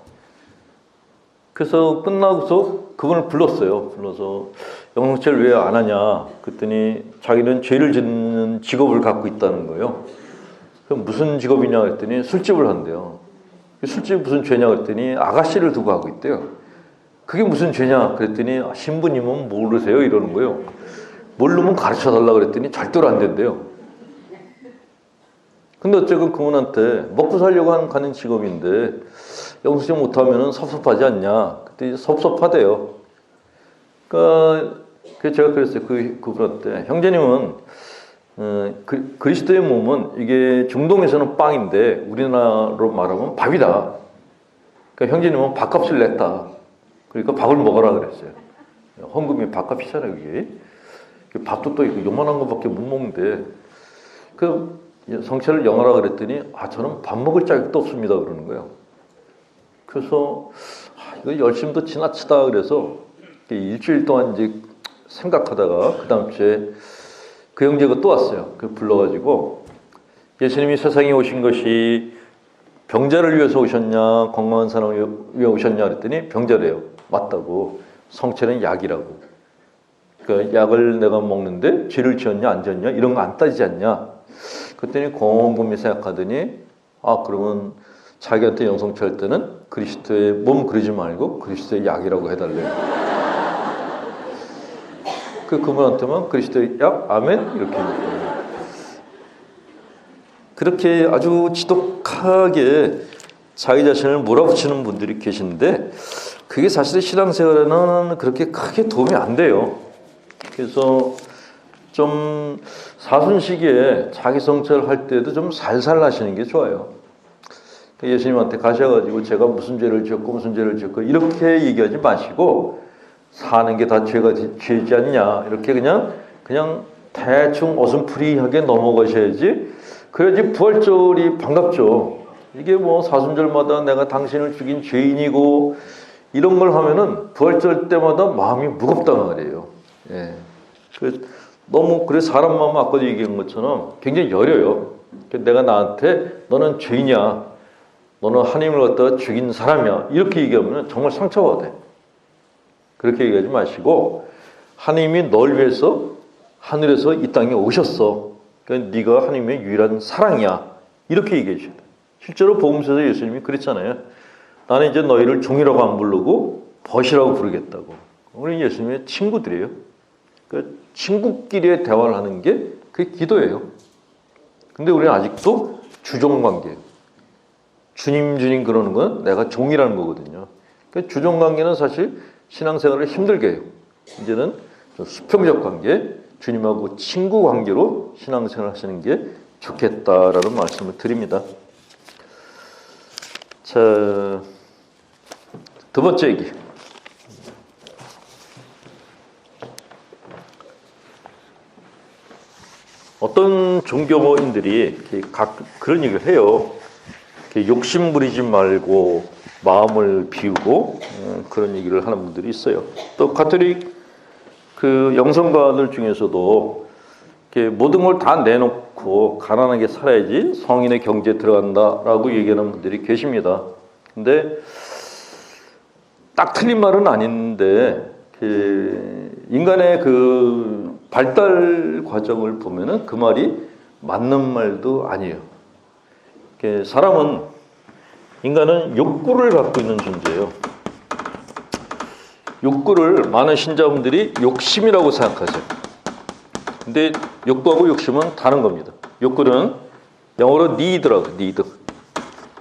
그래서 끝나고서 그분을 불렀어요. 불러서 영성체를 왜 안 하냐 그랬더니 자기는 죄를 짓는 직업을 갖고 있다는 거예요. 그럼 무슨 직업이냐 그랬더니 술집을 한대요. 술집이 무슨 죄냐 그랬더니 아가씨를 두고 하고 있대요. 그게 무슨 죄냐 그랬더니 신부님은 모르세요 이러는 거예요. 모르면 가르쳐달라 그랬더니 절대로 안 된대요. 근데 어쨌든 그분한테 먹고 살려고 가는 직업인데 영수증 못하면 섭섭하지 않냐 그때 섭섭하대요. 그러니까 제가 그랬어요. 그분한테 형제님은 그리스도의 몸은 이게 중동에서는 빵인데 우리나라로 말하면 밥이다. 그러니까 형제님은 밥값을 냈다. 그러니까 밥을 먹어라 그랬어요. 헌금이 밥값이잖아요, 그게. 밥도 또 요만한 것밖에 못 먹는데. 그 성체를 영하라 그랬더니 저는 밥 먹을 자격도 없습니다 그러는 거예요. 그래서 이거 열심도 지나치다 그래서 일주일 동안 이제 생각하다가 그 다음 주에 그 형제가 또 왔어요. 그 불러가지고 예수님이 세상에 오신 것이 병자를 위해서 오셨냐 건강한 사람을 위해 오셨냐 그랬더니 병자래요. 맞다고. 성체는 약이라고. 그러니까 약을 내가 먹는데 죄를 지었냐 안 지었냐 이런 거 안 따지지 않냐. 그랬더니 곰곰이 생각하더니 그러면 자기한테 영성체 할 때는 그리스도의 몸 그리지 말고 그리스도의 약이라고 해달래요. 그분한테만 그리스도의 약 아멘 이렇게 그렇게 아주 지독하게 자기 자신을 몰아붙이는 분들이 계신데 그게 사실 신앙생활에는 그렇게 크게 도움이 안 돼요. 그래서 좀 사순시기에 자기 성찰을 할 때도 좀 살살 하시는 게 좋아요. 예수님한테 가셔가지고 제가 무슨 죄를 지었고 무슨 죄를 지었고 이렇게 얘기하지 마시고 사는 게 다 죄지 않냐 이렇게 그냥 대충 어슴푸리하게 넘어가셔야지. 그래야지 부활절이 반갑죠. 이게 뭐 사순절마다 내가 당신을 죽인 죄인이고 이런 걸 하면은 부활절 때마다 마음이 무겁단 말이에요. 예. 그래서 사람 마음은 아까도 얘기한 것처럼 굉장히 여려요. 내가 나한테 너는 죄인이야. 너는 하나님을 갖다가 죽인 사람이야. 이렇게 얘기하면 정말 상처받아요. 그렇게 얘기하지 마시고 하나님이 널 위해서 하늘에서 이 땅에 오셨어. 그러니까 네가 하나님의 유일한 사랑이야. 이렇게 얘기해 주셔야 돼요. 실제로 복음서에서 예수님이 그랬잖아요. 나는 이제 너희를 종이라고 안 부르고 벗이라고 부르겠다고. 우리 예수님의 친구들이에요. 그러니까 친구끼리의 대화를 하는 게 그게 기도예요. 근데 우리는 아직도 주종관계예요. 주님 그러는 건 내가 종이라는 거거든요. 그러니까 주종관계는 사실 신앙생활을 힘들게 해요. 이제는 좀 수평적 관계, 주님하고 친구 관계로 신앙생활을 하시는 게 좋겠다라는 말씀을 드립니다. 자, 두 번째 얘기. 어떤 종교인들이 그런 얘기를 해요. 욕심 부리지 말고 마음을 비우고 그런 얘기를 하는 분들이 있어요. 또 가톨릭 그 영성가들 중에서도 모든 걸 다 내놓고 가난하게 살아야지 성인의 경지에 들어간다라고 얘기하는 분들이 계십니다. 근데 딱 틀린 말은 아닌데 인간의 그 발달 과정을 보면은 그 말이 맞는 말도 아니에요. 사람은 인간은 욕구를 갖고 있는 존재예요. 욕구를 많은 신자분들이 욕심이라고 생각하세요. 근데 욕구하고 욕심은 다른 겁니다. 욕구는 영어로 need라고 need.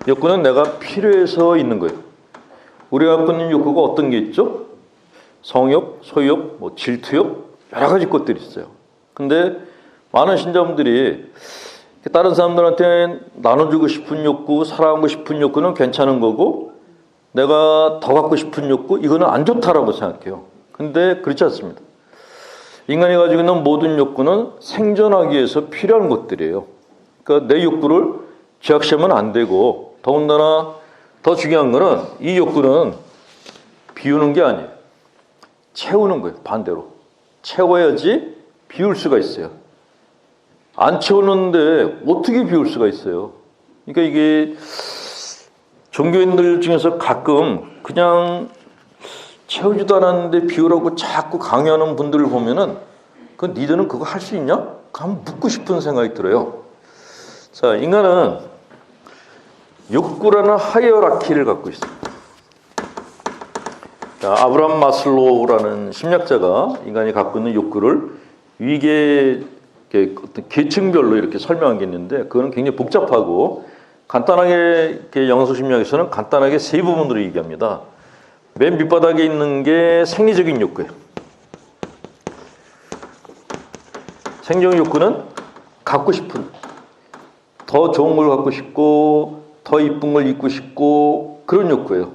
욕구는 내가 필요해서 있는 거예요. 우리가 갖고 있는 욕구가 어떤 게 있죠? 성욕, 소욕, 뭐 질투욕 여러 가지 것들이 있어요. 근데 많은 신자분들이 다른 사람들한테 나눠주고 싶은 욕구, 사랑하고 싶은 욕구는 괜찮은 거고 내가 더 갖고 싶은 욕구, 이거는 안 좋다라고 생각해요. 근데 그렇지 않습니다. 인간이 가지고 있는 모든 욕구는 생존하기 위해서 필요한 것들이에요. 그러니까 내 욕구를 죄악시하면 안 되고 더군다나 더 중요한 거는 이 욕구는 비우는 게 아니에요. 채우는 거예요. 반대로. 채워야지 비울 수가 있어요. 안 채우는데 어떻게 비울 수가 있어요? 그러니까 이게 종교인들 중에서 가끔 그냥 채우지도 않았는데 비우라고 자꾸 강요하는 분들을 보면은 니들은 그거 할 수 있냐? 한번 묻고 싶은 생각이 들어요. 자, 인간은 욕구라는 하이어라키를 갖고 있습니다. 자, 아브라함 마슬로우라는 심리학자가 인간이 갖고 있는 욕구를 위계 어떤 계층별로 이렇게 설명한 게 있는데 그거는 굉장히 복잡하고 간단하게 영성심리학에서는 간단하게 세 부분으로 얘기합니다. 맨 밑바닥에 있는 게 생리적인 욕구예요. 생리적인 욕구는 갖고 싶은, 더 좋은 걸 갖고 싶고 더 이쁜 걸 입고 싶고 그런 욕구예요.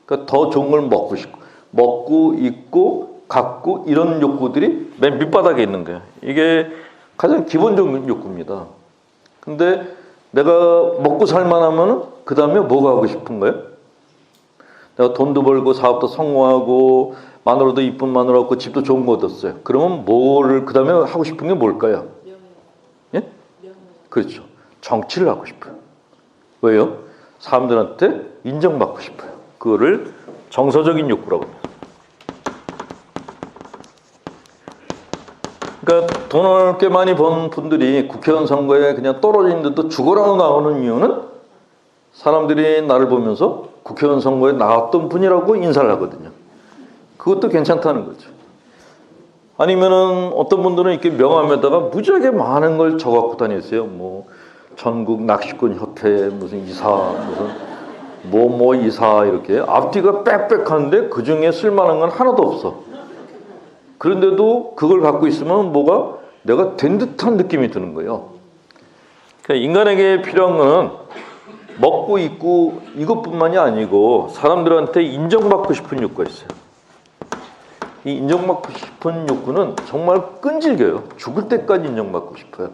그러니까 더 좋은 걸 먹고 싶고 먹고 입고 갖고 이런 욕구들이 맨 밑바닥에 있는 거예요. 이게 가장 기본적인 욕구입니다. 근데 내가 먹고 살만하면 그 다음에 뭐가 하고 싶은 거예요? 내가 돈도 벌고 사업도 성공하고 마누라도 이쁜 마누라 갖고 집도 좋은 거 얻었어요. 그러면 뭐를 그 다음에 하고 싶은 게 뭘까요? 예? 그렇죠. 정치를 하고 싶어요. 왜요? 사람들한테 인정받고 싶어요. 그거를 정서적인 욕구라고 합니다. 그러니까 돈을 꽤 많이 번 분들이 국회의원 선거에 그냥 떨어지는데도 죽어라고 나오는 이유는 사람들이 나를 보면서 국회의원 선거에 나왔던 분이라고 인사를 하거든요. 그것도 괜찮다는 거죠. 아니면은 어떤 분들은 이렇게 명함에다가 무지하게 많은 걸 적어갖고 다니세요. 뭐 전국 낚시꾼 협회 무슨 이사 무슨 뭐 이사 이렇게 앞뒤가 빽빽한데 그 중에 쓸만한 건 하나도 없어. 그런데도 그걸 갖고 있으면 뭐가 내가 된 듯한 느낌이 드는 거예요. 그러니까 인간에게 필요한 거는 먹고 입고 이것뿐만이 아니고 사람들한테 인정받고 싶은 욕구가 있어요. 이 인정받고 싶은 욕구는 정말 끈질겨요. 죽을 때까지 인정받고 싶어요.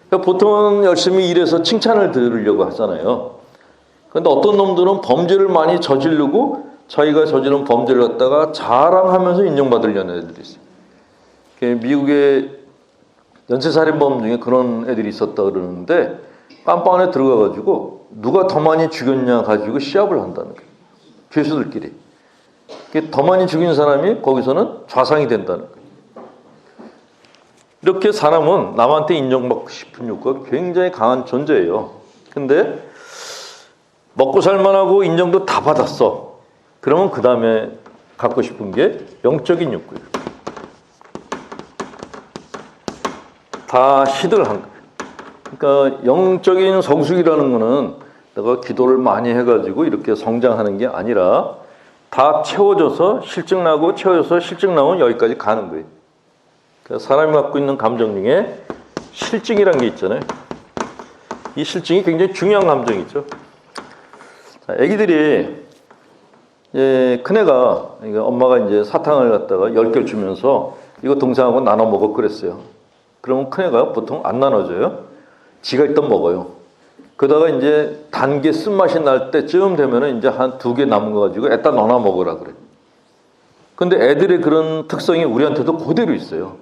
그러니까 보통은 열심히 일해서 칭찬을 들으려고 하잖아요. 그런데 어떤 놈들은 범죄를 많이 저지르고 자기가 저지른 범죄를 갖다가 자랑하면서 인정받으려는 애들이 있어요. 미국의 연쇄살인범 중에 그런 애들이 있었다 그러는데 깜빵 안에 들어가가지고 누가 더 많이 죽였냐 가지고 시합을 한다는 거예요. 죄수들끼리. 더 많이 죽인 사람이 거기서는 좌상이 된다는 거예요. 이렇게 사람은 남한테 인정받고 싶은 욕구가 굉장히 강한 존재예요. 근데 먹고 살만하고 인정도 다 받았어. 그러면 그 다음에 갖고 싶은 게 영적인 욕구예요. 다 시들을 한 거예요. 그러니까 영적인 성숙이라는 거는 내가 기도를 많이 해가지고 이렇게 성장하는 게 아니라 다 채워져서 실증 나고 채워져서 실증 나오면 여기까지 가는 거예요. 그러니까 사람이 갖고 있는 감정 중에 실증이라는 게 있잖아요. 이 실증이 굉장히 중요한 감정이죠. 자, 애기들이 큰애가 엄마가 이제 사탕을 갖다가 10개를 주면서 이거 동생하고 나눠 먹어 그랬어요. 그러면 큰애가 보통 안 나눠줘요. 지가 일단 먹어요. 그러다가 이제 단 게 쓴맛이 날 때쯤 되면은 이제 한 2개 남은 거 가지고 애따 너나 먹으라 그래. 근데 애들의 그런 특성이 우리한테도 그대로 있어요.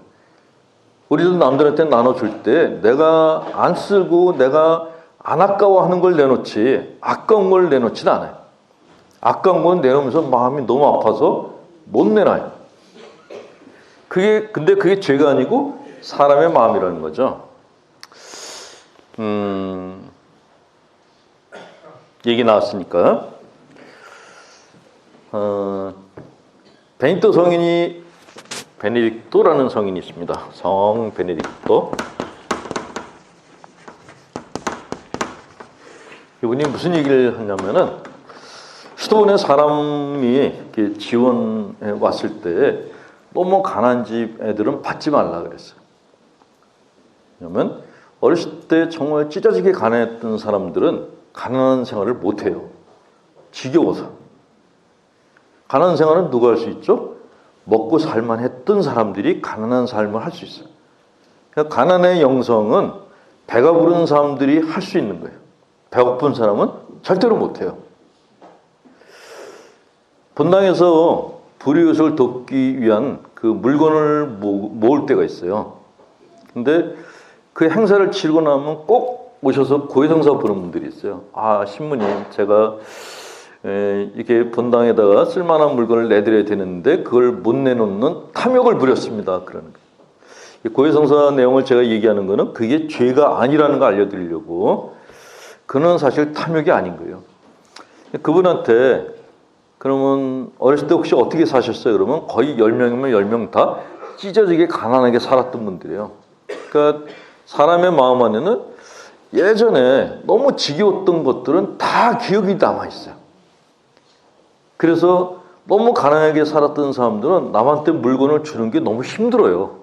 우리도 남들한테 나눠줄 때 내가 안 쓰고 내가 안 아까워하는 걸 내놓지 아까운 걸 내놓지는 않아요. 아까운 건 내놓으면서 마음이 너무 아파서 못 내놔요. 근데 그게 죄가 아니고 사람의 마음이라는 거죠. 얘기 나왔으니까 베니토 성인이 베네딕토라는 성인이 있습니다. 성 베네딕토. 이분이 무슨 얘기를 하냐면은 수도원에 사람이 이렇게 지원해 왔을 때 너무 가난한 집 애들은 받지 말라 그랬어요. 왜냐면 어렸을 때 정말 찢어지게 가난했던 사람들은 가난한 생활을 못해요. 지겨워서. 가난한 생활은 누가 할 수 있죠? 먹고 살만 했던 사람들이 가난한 삶을 할 수 있어요. 그러니까 가난의 영성은 배가 부른 사람들이 할 수 있는 거예요. 배고픈 사람은 절대로 못해요. 본당에서 불이웃을 돕기 위한 그 물건을 모을 때가 있어요. 근데 그 행사를 치르고 나면 꼭 오셔서 고해성사 부르는 분들이 있어요. 아, 신부님, 제가 이렇게 본당에다가 쓸만한 물건을 내드려야 되는데 그걸 못 내놓는 탐욕을 부렸습니다. 그러는 거예요. 고해성사 내용을 제가 얘기하는 거는 그게 죄가 아니라는 걸 알려드리려고. 그는 사실 탐욕이 아닌 거예요. 그분한테 그러면 어렸을 때 혹시 어떻게 사셨어요? 그러면 거의 10명이면 10명 다 찢어지게 가난하게 살았던 분들이에요. 그러니까 사람의 마음 안에는 예전에 너무 지겨웠던 것들은 다 기억이 남아있어요. 그래서 너무 가난하게 살았던 사람들은 남한테 물건을 주는 게 너무 힘들어요.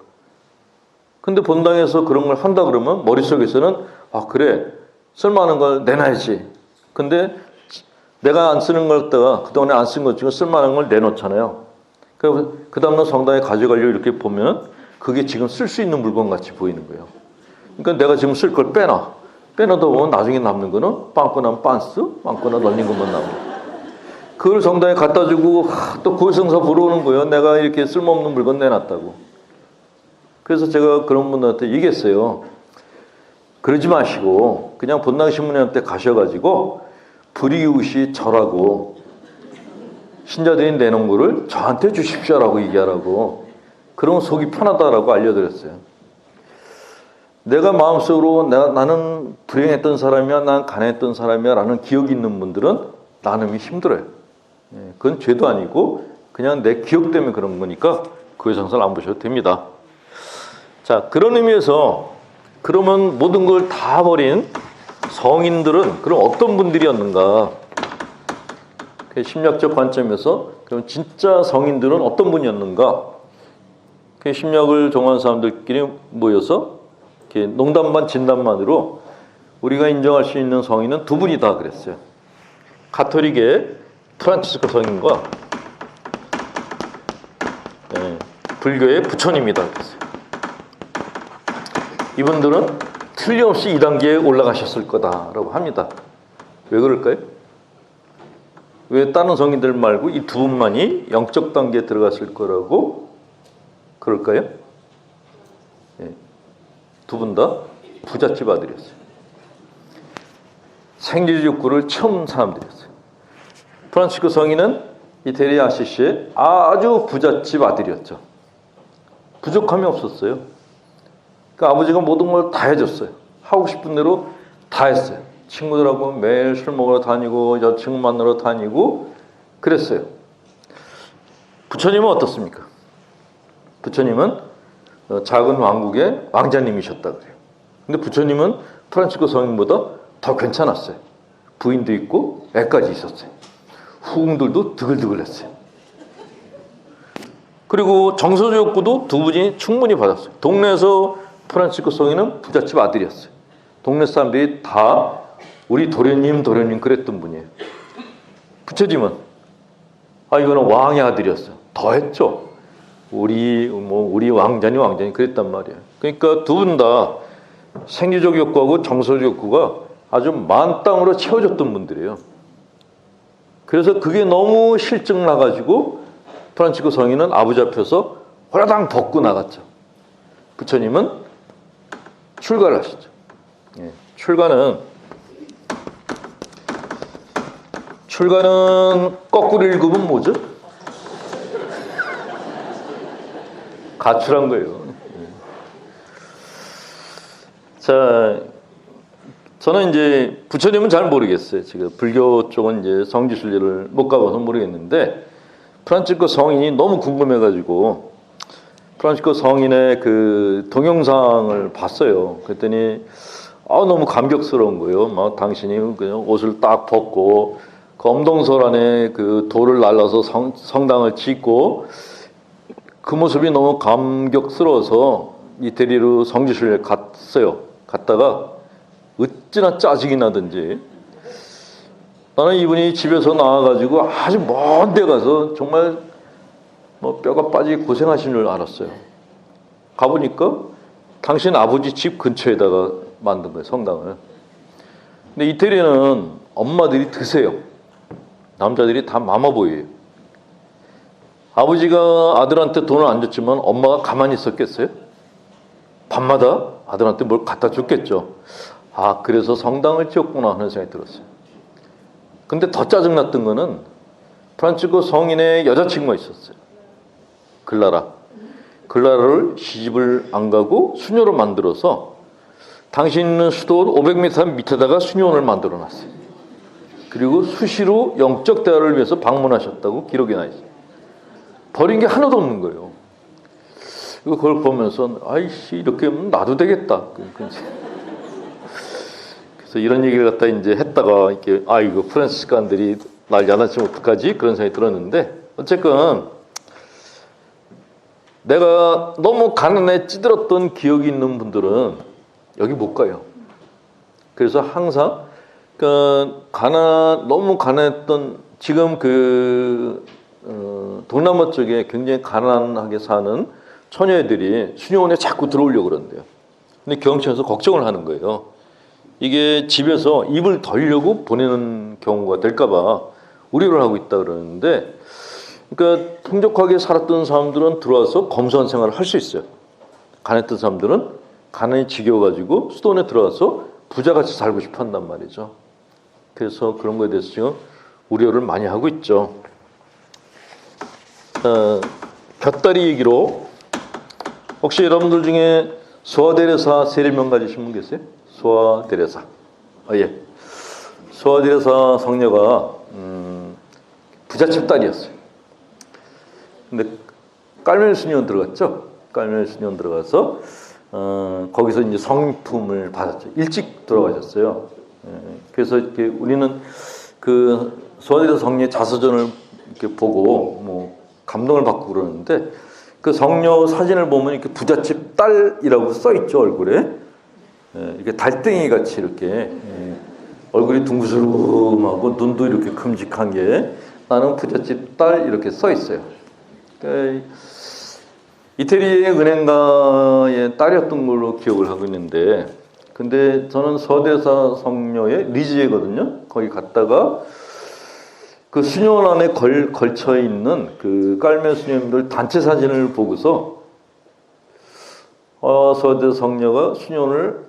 근데 본당에서 그런 걸 한다 그러면 머릿속에서는 아, 그래, 쓸만한 걸 내놔야지. 근데 내가 안 쓰는 걸 갖다가 그동안에 안 쓴 것 중에 쓸만한 걸 내놓잖아요. 그 다음날 성당에 가져가려고 이렇게 보면 그게 지금 쓸 수 있는 물건 같이 보이는 거예요. 그러니까 내가 지금 쓸 걸 빼놔다 보면 나중에 남는 거는 빵꾸 나면 빤스, 빵꾸나 널린 것만 남아요. 그걸 성당에 갖다 주고 또 고해성사 보러 오는 거예요. 내가 이렇게 쓸모없는 물건 내놨다고. 그래서 제가 그런 분들한테 얘기했어요. 그러지 마시고 그냥 본당 신부님한테 가셔가지고 불이웃이 저라고 신자들이 내놓은 거를 저한테 주십시오라고 얘기하라고. 그러면 속이 편하다라고 알려드렸어요. 내가 마음속으로 나는 불행했던 사람이야, 난 가난했던 사람이야 라는 기억이 있는 분들은 나눔이 힘들어요. 그건 죄도 아니고 그냥 내 기억 때문에 그런 거니까 고해성사를 안 보셔도 됩니다. 자, 그런 의미에서 그러면 모든 걸 다 버린 성인들은 그럼 어떤 분들이었는가? 심리학적 관점에서 그럼 진짜 성인들은 어떤 분이었는가? 심리학을 전공한 사람들끼리 모여서 이렇게 농담반 진담만으로 우리가 인정할 수 있는 성인은 두 분이다 그랬어요. 가톨릭의 프란치스코 성인과 불교의 부처님이다 그랬어요. 이분들은 틀림없이 2단계에 올라가셨을 거다라고 합니다. 왜 그럴까요? 왜 다른 성인들 말고 이 두 분만이 영적 단계에 들어갔을 거라고 그럴까요? 두 분 다 부잣집 아들이었어요. 생리 욕구를 처음 사람들이었어요. 프란치스코 성인은 이태리 아시시의 아주 부잣집 아들이었죠. 부족함이 없었어요. 그러니까 아버지가 모든 걸 다 해줬어요. 하고 싶은 대로 다 했어요. 친구들하고 매일 술 먹으러 다니고 여친구 만나러 다니고 그랬어요. 부처님은 어떻습니까? 부처님은 작은 왕국의 왕자님이셨다 그래요. 근데 부처님은 프란치스코 성인보다 더 괜찮았어요. 부인도 있고 애까지 있었어요. 후궁들도 드글드글했어요. 그리고 정서지역구도 두 분이 충분히 받았어요. 동네에서 프란치스코 성인은 부잣집 아들이었어요. 동네 사람들이 다 우리 도련님 그랬던 분이에요. 부처님은 이거는 왕의 아들이었어요. 더 했죠. 우리 왕자님 그랬단 말이에요. 그러니까 두 분 다 생리적 욕구하고 정서적 욕구가 아주 만땅으로 채워졌던 분들이에요. 그래서 그게 너무 실증 나가지고 프란치스코 성인은 아버지 앞에서 호라당 벗고 나갔죠. 부처님은 출가를 하시죠. 출가는 거꾸로 읽으면 뭐죠? 가출한 거예요. 자, 저는 이제 부처님은 잘 모르겠어요. 지금 불교 쪽은 이제 성지순례를 못 가봐서 모르겠는데 프란치스코 성인이 너무 궁금해가지고 프란치스코 성인의 그 동영상을 봤어요. 그랬더니 너무 감격스러운 거예요. 막 당신이 그냥 옷을 딱 벗고 그 엄동설 안에 그 돌을 날라서 성당을 짓고 그 모습이 너무 감격스러워서 이태리로 성지순례를 갔어요. 갔다가 어찌나 짜증이 나든지 나는 이분이 집에서 나와가지고 아주 먼 데 가서 정말 뼈가 빠지게 고생하신 줄 알았어요. 가보니까 당신 아버지 집 근처에다가 만든 거예요, 성당을. 근데 이태리는 엄마들이 드세요. 남자들이 다 마마보이예요. 아버지가 아들한테 돈을 안 줬지만 엄마가 가만히 있었겠어요? 밤마다 아들한테 뭘 갖다 줬겠죠. 그래서 성당을 지었구나 하는 생각이 들었어요. 근데 더 짜증났던 거는 프란치스코 성인의 여자친구가 있었어요. 글라라를 시집을 안 가고 수녀로 만들어서 당신 있는 수도 500m 밑에다가 수녀원을 만들어 놨어요. 그리고 수시로 영적 대화를 위해서 방문하셨다고 기록이 나 있어요. 버린 게 하나도 없는 거예요. 그걸 보면서 이렇게 하면 나도 되겠다. 그래서 이런 얘기를 갖다 이제 했다가 이렇게 이거 프란치스칸들이 날 야단치면 어떡하지? 그런 생각이 들었는데 어쨌건 내가 너무 가난에 찌들었던 기억이 있는 분들은 여기 못 가요. 그래서 항상 너무 가난했던 지금 동남아 쪽에 굉장히 가난하게 사는 처녀애들이 수녀원에 자꾸 들어오려고 그러는데요. 근데 경찰에서 걱정을 하는 거예요. 이게 집에서 입을 덜려고 보내는 경우가 될까봐 우려를 하고 있다 그러는데, 그러니까 풍족하게 살았던 사람들은 들어와서 검소한 생활을 할 수 있어요. 가난했던 사람들은 가난이 지겨워가지고 수도원에 들어와서 부자같이 살고 싶어 한단 말이죠. 그래서 그런 거에 대해서 지금 우려를 많이 하고 있죠. 곁다리 얘기로 혹시 여러분들 중에 소아데레사 세례명 가지신 분 계세요? 소아데레사. 예. 소아데레사 성녀가 부잣집 딸이었어요. 근데 깔멜 수녀원 들어갔죠. 깔멜 수녀원 들어가서 거기서 이제 성품을 받았죠. 일찍 돌아가셨어요. 그래서 이렇게 우리는 그 소아데레사 성녀의 자서전을 이렇게 보고 감동을 받고 그러는데, 그 성녀 사진을 보면 이렇게 부잣집 딸이라고 써 있죠, 얼굴에. 이렇게 달땡이 같이 이렇게 얼굴이 둥그스름하고 눈도 이렇게 큼직한 게 나는 부잣집 딸 이렇게 써 있어요. 이태리의 은행가의 딸이었던 걸로 기억을 하고 있는데, 근데 저는 서대사 성녀의 리지에거든요. 거기 갔다가 그 수녀원 안에 걸쳐 있는 그 깔멜 수녀님들 단체 사진을 보고서 서대 성녀가 수녀원을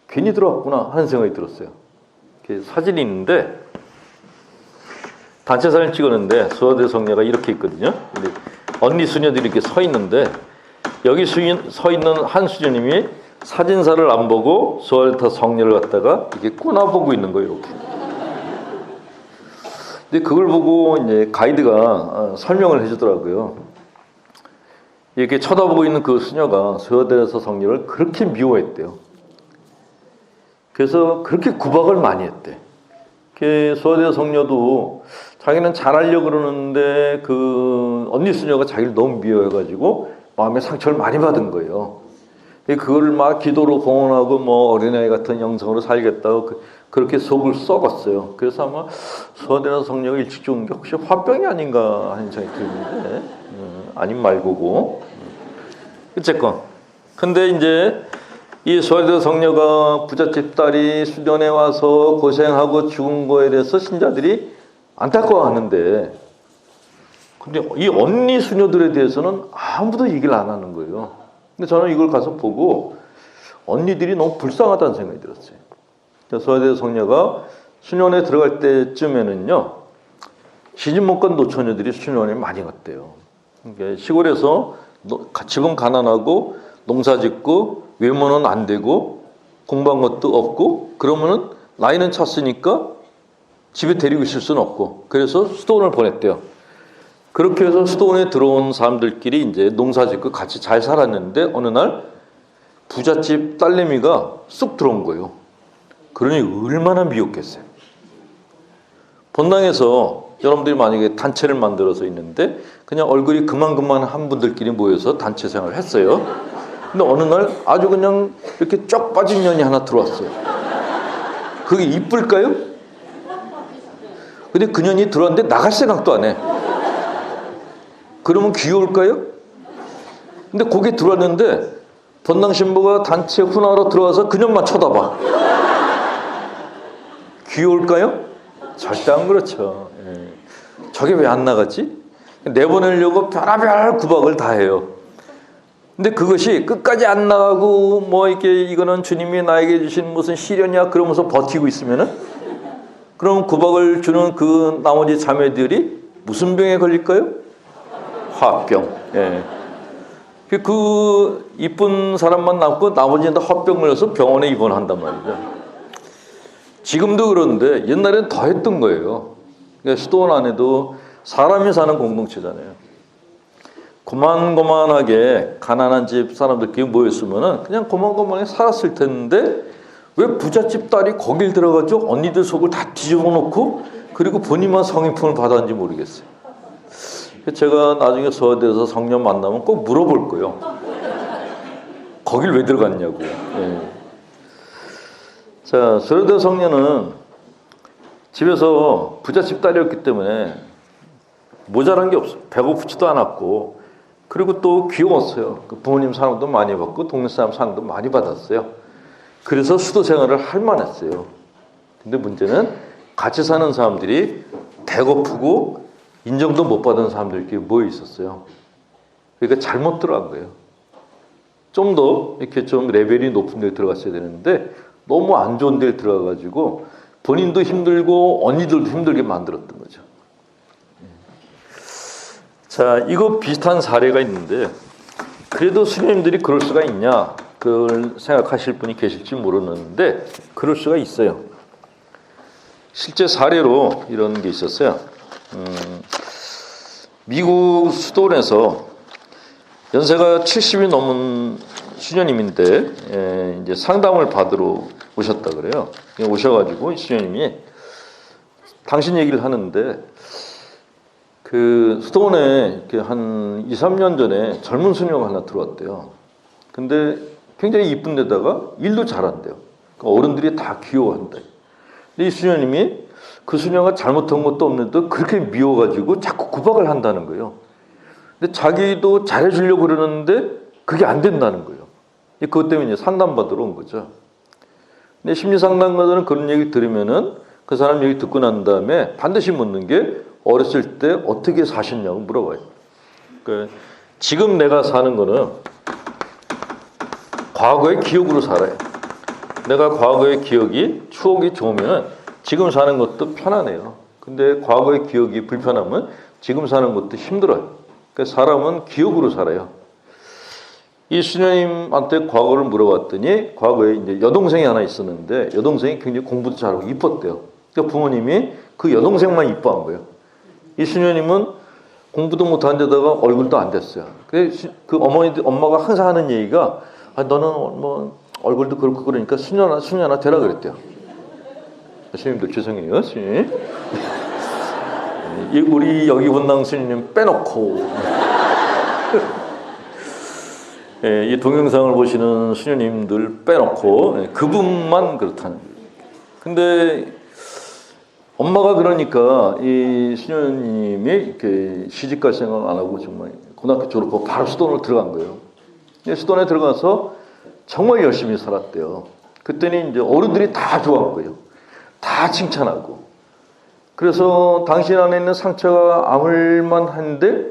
괜히 들어왔구나 하는 생각이 들었어요. 사진이 있는데 단체 사진 찍었는데 서대 성녀가 이렇게 있거든요. 근데 언니 수녀들이 이렇게 서 있는데 여기 서 있는 한 수녀님이 사진사를 안 보고 서대 성녀를 갖다가 이렇게 꼬나보고 있는 거예요, 이렇게. 근데 그걸 보고 이제 가이드가 설명을 해주더라고요. 이렇게 쳐다보고 있는 그 수녀가 소아대에서 성녀를 그렇게 미워했대요. 그래서 그렇게 구박을 많이 했대. 소아대 성녀도 자기는 잘하려고 그러는데 그 언니 수녀가 자기를 너무 미워해가지고 마음에 상처를 많이 받은 거예요. 그걸 막 기도로 봉헌하고 뭐 어린아이 같은 영성으로 살겠다고 그렇게 속을 썩었어요. 그래서 아마 소아대 성녀가 일찍 죽은 게 혹시 화병이 아닌가 하는 생각이 드는데 아닌 말고고. 어쨌건 근데 이제 이 소아대 성녀가 부잣집 딸이 수련회 와서 고생하고 죽은 거에 대해서 신자들이 안타까워하는데, 근데 이 언니 수녀들에 대해서는 아무도 얘기를 안 하는 거예요. 근데 저는 이걸 가서 보고 언니들이 너무 불쌍하다는 생각이 들었어요. 소아대 성녀가 수련회 들어갈 때쯤에는요, 시집 못 간 노처녀들이 수련회에 많이 갔대요. 그러니까 시골에서 집은 가난하고 농사 짓고 외모는 안 되고 공부한 것도 없고 그러면은 나이는 찼으니까 집에 데리고 있을 수는 없고 그래서 수도원을 보냈대요. 그렇게 해서 수도원에 들어온 사람들끼리 이제 농사 짓고 같이 잘 살았는데 어느 날 부잣집 딸내미가 쑥 들어온 거예요. 그러니 얼마나 미웠겠어요. 본당에서 여러분들이 만약에 단체를 만들어서 있는데 그냥 얼굴이 그만한 분들끼리 모여서 단체 생활을 했어요. 근데 어느 날 아주 그냥 이렇게 쫙 빠진 년이 하나 들어왔어요. 그게 이쁠까요? 근데 그 년이 들어왔는데 나갈 생각도 안 해. 그러면 귀여울까요? 근데 거기 들어왔는데 본당 신부가 단체 훈화로 들어와서 그 년만 쳐다봐. 귀여울까요? 절대 안 그렇죠. 예. 저게 왜 안 나갔지? 내보내려고 별의별 구박을 다 해요. 근데 그것이 끝까지 안 나가고 뭐 이렇게 이거는 주님이 나에게 주신 무슨 시련이야 그러면서 버티고 있으면은 그럼 구박을 주는 그 나머지 자매들이 무슨 병에 걸릴까요? 화병. 예. 그 이쁜 사람만 남고 나머지는 다 화병 걸려서 병원에 입원한단 말이죠. 지금도 그런데 옛날엔 더 했던 거예요. 그러니까 수도원 안에도 사람이 사는 공동체잖아요. 고만고만하게 가난한 집 사람들끼리 모였으면은 그냥 고만고만하게 살았을 텐데 왜 부잣집 딸이 거길 들어가지고 언니들 속을 다 뒤집어 놓고 그리고 본인만 성인품을 받았는지 모르겠어요. 제가 나중에 소아대에서 성녀 만나면 꼭 물어볼 거예요. 거길 왜 들어갔냐고. 예. 자, 소아대 성녀는 집에서 부잣집 딸이었기 때문에 모자란 게 없어요. 배고프지도 않았고 그리고 또 귀여웠어요. 부모님 사랑도 많이 받고 동네 사람 사랑도 많이 받았어요. 그래서 수도 생활을 할 만했어요. 근데 문제는 같이 사는 사람들이 배고프고 인정도 못 받은 사람들끼리 모여 있었어요. 그러니까 잘못 들어간 거예요. 좀 더 이렇게 좀 레벨이 높은 데 들어갔어야 되는데 너무 안 좋은 데 들어가가지고 본인도 힘들고 언니들도 힘들게 만들었던 거죠. 자, 이거 비슷한 사례가 있는데 그래도 수녀님들이 그럴 수가 있냐 그걸 생각하실 분이 계실지 모르는데 그럴 수가 있어요. 실제 사례로 이런 게 있었어요. 미국 수도원에서 연세가 70이 넘은 수녀님인데 이제 상담을 받으러 오셨다 그래요. 오셔가지고 이 수녀님이 당신 얘기를 하는데 그 수도원에 이렇게 한 2, 3년 전에 젊은 수녀가 하나 들어왔대요. 근데 굉장히 이쁜 데다가 일도 잘한대요. 그러니까 어른들이 다 귀여워한다. 근데 이 수녀님이 그 수녀가 잘못한 것도 없는데 그렇게 미워가지고 자꾸 구박을 한다는 거예요. 근데 자기도 잘해주려고 그러는데 그게 안 된다는 거예요. 그것 때문에 이제 상담받으러 온 거죠. 근데 심리상담가들은 그런 얘기 들으면은 그 사람 얘기 듣고 난 다음에 반드시 묻는 게 어렸을 때 어떻게 사셨냐고 물어봐요. 그러니까 지금 내가 사는 거는 과거의 기억으로 살아요. 내가 과거의 기억이, 추억이 좋으면 지금 사는 것도 편하네요. 근데 과거의 기억이 불편하면 지금 사는 것도 힘들어요. 그러니까 사람은 기억으로 살아요. 이 수녀님한테 과거를 물어봤더니 과거에 이제 여동생이 하나 있었는데 여동생이 굉장히 공부도 잘하고 이뻤대요. 그러니까 부모님이 그 여동생만 이뻐한 거예요. 이 수녀님은 공부도 못하는 데다가 얼굴도 안 됐어요. 그 엄마가 항상 하는 얘기가 너는 뭐 얼굴도 그렇고 그러니까 수녀나 되라 그랬대요. 스님들 죄송해요, 스님. 우리 여기 본당 스님 빼놓고 이 동영상을 보시는 수녀님들 빼놓고 그분만 그렇다는 거예요. 근데 엄마가 그러니까 이 수녀님이 이렇게 시집갈 생각 안 하고 정말 고등학교 졸업하고 바로 수도원을 들어간 거예요. 수도원에 들어가서 정말 열심히 살았대요. 그때는 이제 어른들이 다 좋아한 거예요. 다 칭찬하고. 그래서 당신 안에 있는 상처가 아물만 한데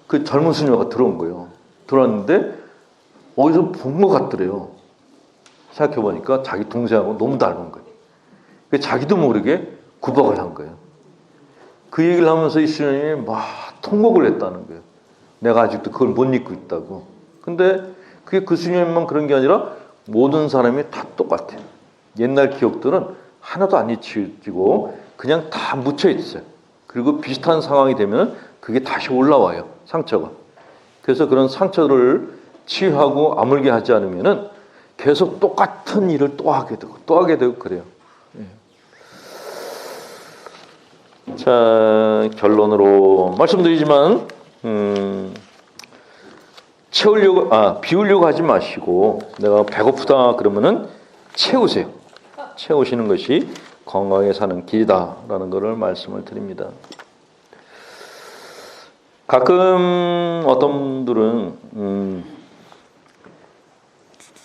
그 젊은 수녀가 들어온 거예요. 들어왔는데 어디서 본 것 같더래요. 생각해보니까 자기 동생하고 너무 닮은 거예요. 자기도 모르게 구박을 한 거예요. 그 얘기를 하면서 이 수녀님이 막 통곡을 했다는 거예요. 내가 아직도 그걸 못 잊고 있다고. 근데 그게 그 수녀님만 그런 게 아니라 모든 사람이 다 똑같아요. 옛날 기억들은 하나도 안 잊혀지고 그냥 다 묻혀 있어요. 그리고 비슷한 상황이 되면 그게 다시 올라와요. 상처가. 그래서 그런 상처를 치유하고 아물게 하지 않으면은 계속 똑같은 일을 또 하게 되고 그래요. 자, 결론으로 말씀드리지만 비우려고 하지 마시고 내가 배고프다 그러면은 채우세요. 채우시는 것이 건강하게 사는 길이다라는 것을 말씀을 드립니다. 가끔 어떤 분들은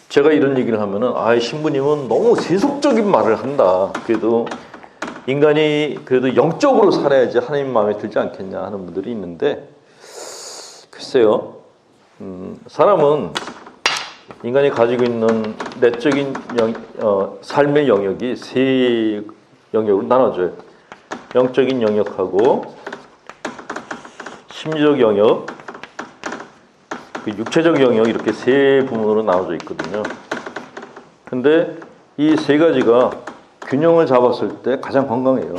제가 이런 얘기를 하면은 신부님은 너무 세속적인 말을 한다. 그래도 인간이 그래도 영적으로 살아야지 하나님 마음에 들지 않겠냐 하는 분들이 있는데 글쎄요. 사람은 인간이 가지고 있는 내적인 삶의 영역이 세 영역으로 나눠져요. 영적인 영역하고 심리적 영역, 육체적 영역 이렇게 세 부분으로 나눠져 있거든요. 근데 이 세 가지가 균형을 잡았을 때 가장 건강해요.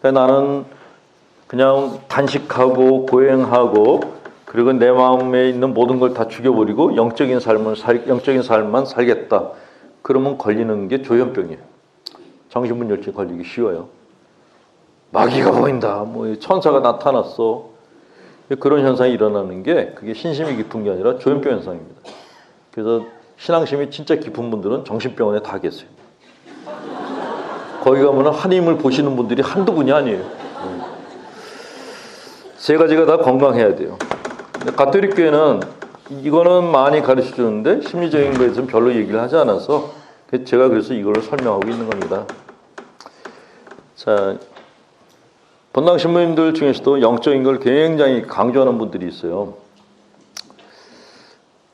나는 그냥 단식하고 고행하고 그리고 내 마음에 있는 모든 걸 다 죽여버리고 영적인 삶만 살겠다. 그러면 걸리는 게 조현병이에요. 정신분열증 걸리기 쉬워요. 마귀가 보인다. 뭐 천사가 나타났어. 그런 현상이 일어나는 게 그게 신심이 깊은 게 아니라 조현병 현상입니다. 그래서 신앙심이 진짜 깊은 분들은 정신병원에 다 계세요. 거기 가면 하나님을 보시는 분들이 한두 분이 아니에요. 세 가지가 다 건강해야 돼요. 가톨릭 교회는 이거는 많이 가르쳐 주는데 심리적인 거에 대해서는 별로 얘기를 하지 않아서 제가 그래서 이걸 설명하고 있는 겁니다. 자, 본당 신부님들 중에서도 영적인 걸 굉장히 강조하는 분들이 있어요.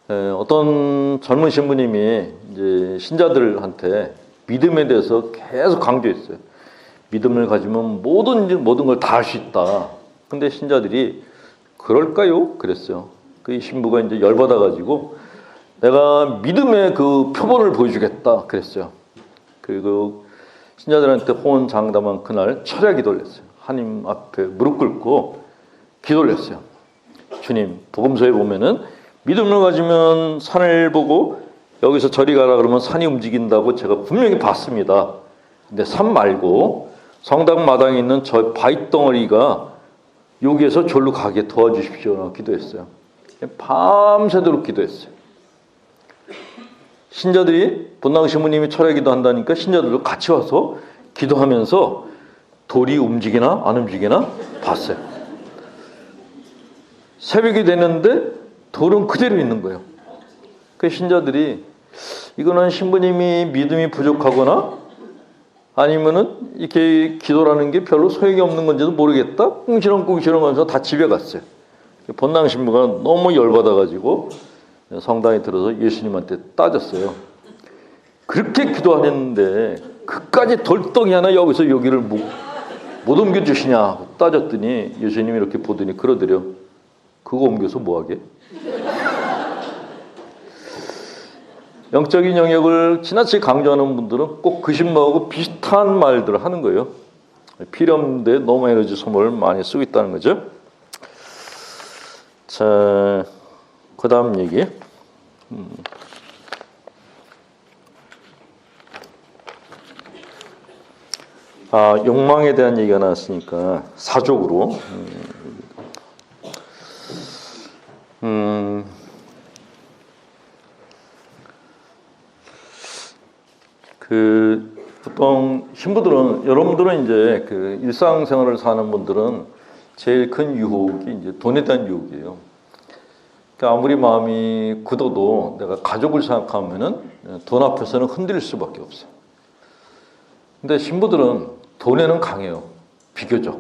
어떤 젊은 신부님이 이제 신자들한테 믿음에 대해서 계속 강조했어요. 믿음을 가지면 모든 걸 다 할 수 있다. 근데 신자들이 그럴까요? 그랬어요. 그 신부가 이제 열받아가지고 내가 믿음의 그 표본을 보여주겠다. 그랬어요. 그리고 신자들한테 호언장담한 그날 철야 기도를 했어요. 하나님 앞에 무릎 꿇고 기도를 했어요. 주님, 복음서에 보면은 믿음을 가지면 산을 보고 여기서 저리 가라 그러면 산이 움직인다고 제가 분명히 봤습니다. 근데 산 말고 성당 마당에 있는 저 바위덩어리가 여기에서 절로 가게 도와주십시오. 기도했어요. 밤새도록 기도했어요. 신자들이 본당 신부님이 철야 기도한다니까 신자들도 같이 와서 기도하면서 돌이 움직이나 안 움직이나 봤어요. 새벽이 됐는데 돌은 그대로 있는 거예요. 그 신자들이 이거는 신부님이 믿음이 부족하거나 아니면은 이렇게 기도라는 게 별로 소용이 없는 건지도 모르겠다. 꿍시렁꿍시렁 하면서 다 집에 갔어요. 본당 신부가 너무 열받아가지고 성당에 들어서 예수님한테 따졌어요. 그렇게 기도하는데 그까지 돌덩이 하나 여기서 여기를 못 옮겨주시냐 따졌더니 예수님이 이렇게 보더니 그러더래요. 그거 옮겨서 뭐하게? 영적인 영역을 지나치게 강조하는 분들은 꼭 그 신부하고 비슷한 말들을 하는 거예요. 필요 없는데 너무 에너지 소모를 많이 쓰고 있다는 거죠. 자, 그 다음 얘기. 욕망에 대한 얘기가 나왔으니까 사족으로. 보통 신부들은, 여러분들은 이제 그 일상생활을 사는 분들은 제일 큰 유혹이 이제 돈에 대한 유혹이에요. 그러니까 아무리 마음이 굳어도 내가 가족을 생각하면은 돈 앞에서는 흔들릴 수밖에 없어요. 근데 신부들은 돈에는 강해요. 비교적.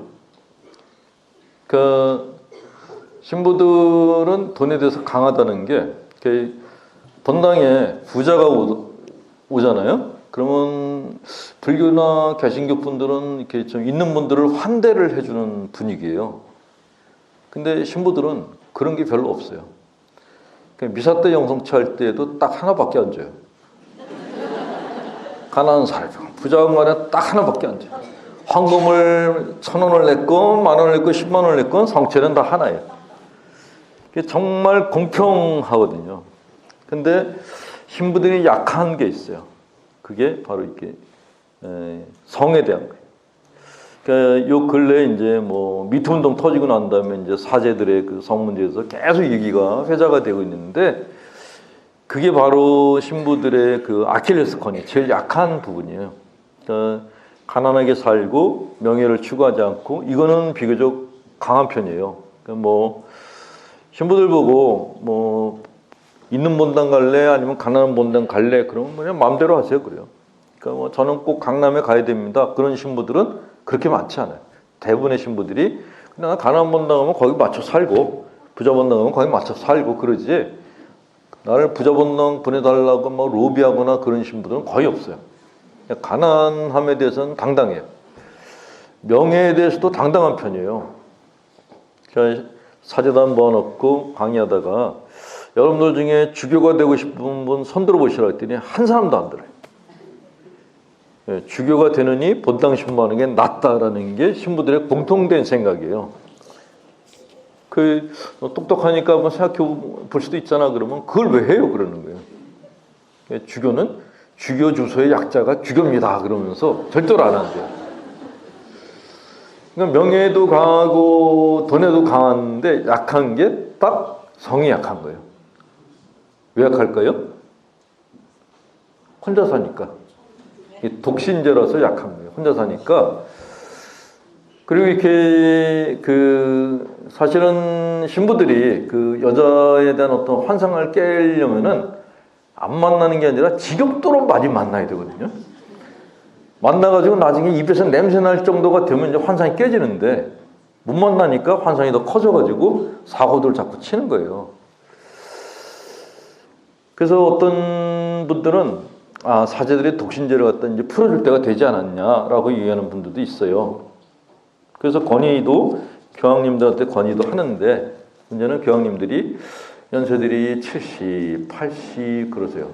그 신부들은 돈에 대해서 강하다는 게, 본당에 부자가 오잖아요. 그러면 불교나 개신교 분들은 이렇게 좀 있는 분들을 환대를 해주는 분위기예요. 근데 신부들은 그런 게 별로 없어요. 미사 때 영성치 할 때에도 딱 하나밖에 앉아요. 가난한 사람, 부자가 말에 딱 하나밖에 앉아요. 황금을 1,000원을 냈건 10,000원을 냈건 100,000원을 냈건 성체는 다 하나예요. 이게 정말 공평하거든요. 근데 신부들이 약한 게 있어요. 그게 바로 이렇게 성에 대한 거예요. 그러니까 요 근래 이제 뭐 미투 운동 터지고 난 다음에 이제 사제들의 그 성 문제에서 계속 얘기가 회자가 되고 있는데, 그게 바로 신부들의 그 아킬레스건이 제일 약한 부분이에요. 그러니까 가난하게 살고 명예를 추구하지 않고, 이거는 비교적 강한 편이에요. 그러니까 뭐 신부들 보고 뭐 있는 본당 갈래 아니면 가난한 본당 갈래, 그러면 그냥 마음대로 하세요. 그래요. 그러니까 뭐 저는 꼭 강남에 가야 됩니다, 그런 신부들은 그렇게 많지 않아요. 대부분의 신부들이 그냥 가난한 본당 가면 거기 맞춰 살고, 부자 본당 가면 거기 맞춰 살고 그러지, 나를 부자 본당 보내달라고 뭐 로비하거나 그런 신부들은 거의 없어요. 가난함에 대해서는 당당해요. 명예에 대해서도 당당한 편이에요. 제가 사제단 모아놓고 강의하다가 여러분들 중에 주교가 되고 싶은 분 손 들어보시라 했더니 한 사람도 안 들어요. 주교가 되느니 본당 신부하는 게 낫다라는 게 신부들의 공통된 생각이에요. 똑똑하니까 한번 생각해 볼 수도 있잖아. 그러면 그걸 왜 해요? 그러는 거예요. 주교는 주교 주소의 약자가 주교입니다 그러면서 절대로 안 한대요. 그러니까 명예도 강하고 돈에도 강한데 약한 게 딱 성이 약한 거예요. 왜 약할까요? 혼자 사니까. 독신제라서 약한 거예요. 혼자 사니까. 그리고 이렇게 사실은 신부들이 그 여자에 대한 어떤 환상을 깨려면은 안 만나는 게 아니라 지겹도록 많이 만나야 되거든요. 만나가지고 나중에 입에서 냄새 날 정도가 되면 이제 환상이 깨지는데, 못 만나니까 환상이 더 커져가지고 사고들 자꾸 치는 거예요. 그래서 어떤 분들은 사제들의 독신제를 갖다 이제 풀어줄 때가 되지 않았냐라고 얘기하는 분들도 있어요. 그래서 권위도 교황님들한테 권위도 하는데, 문제는 교황님들이 연세들이 70, 80 그러세요.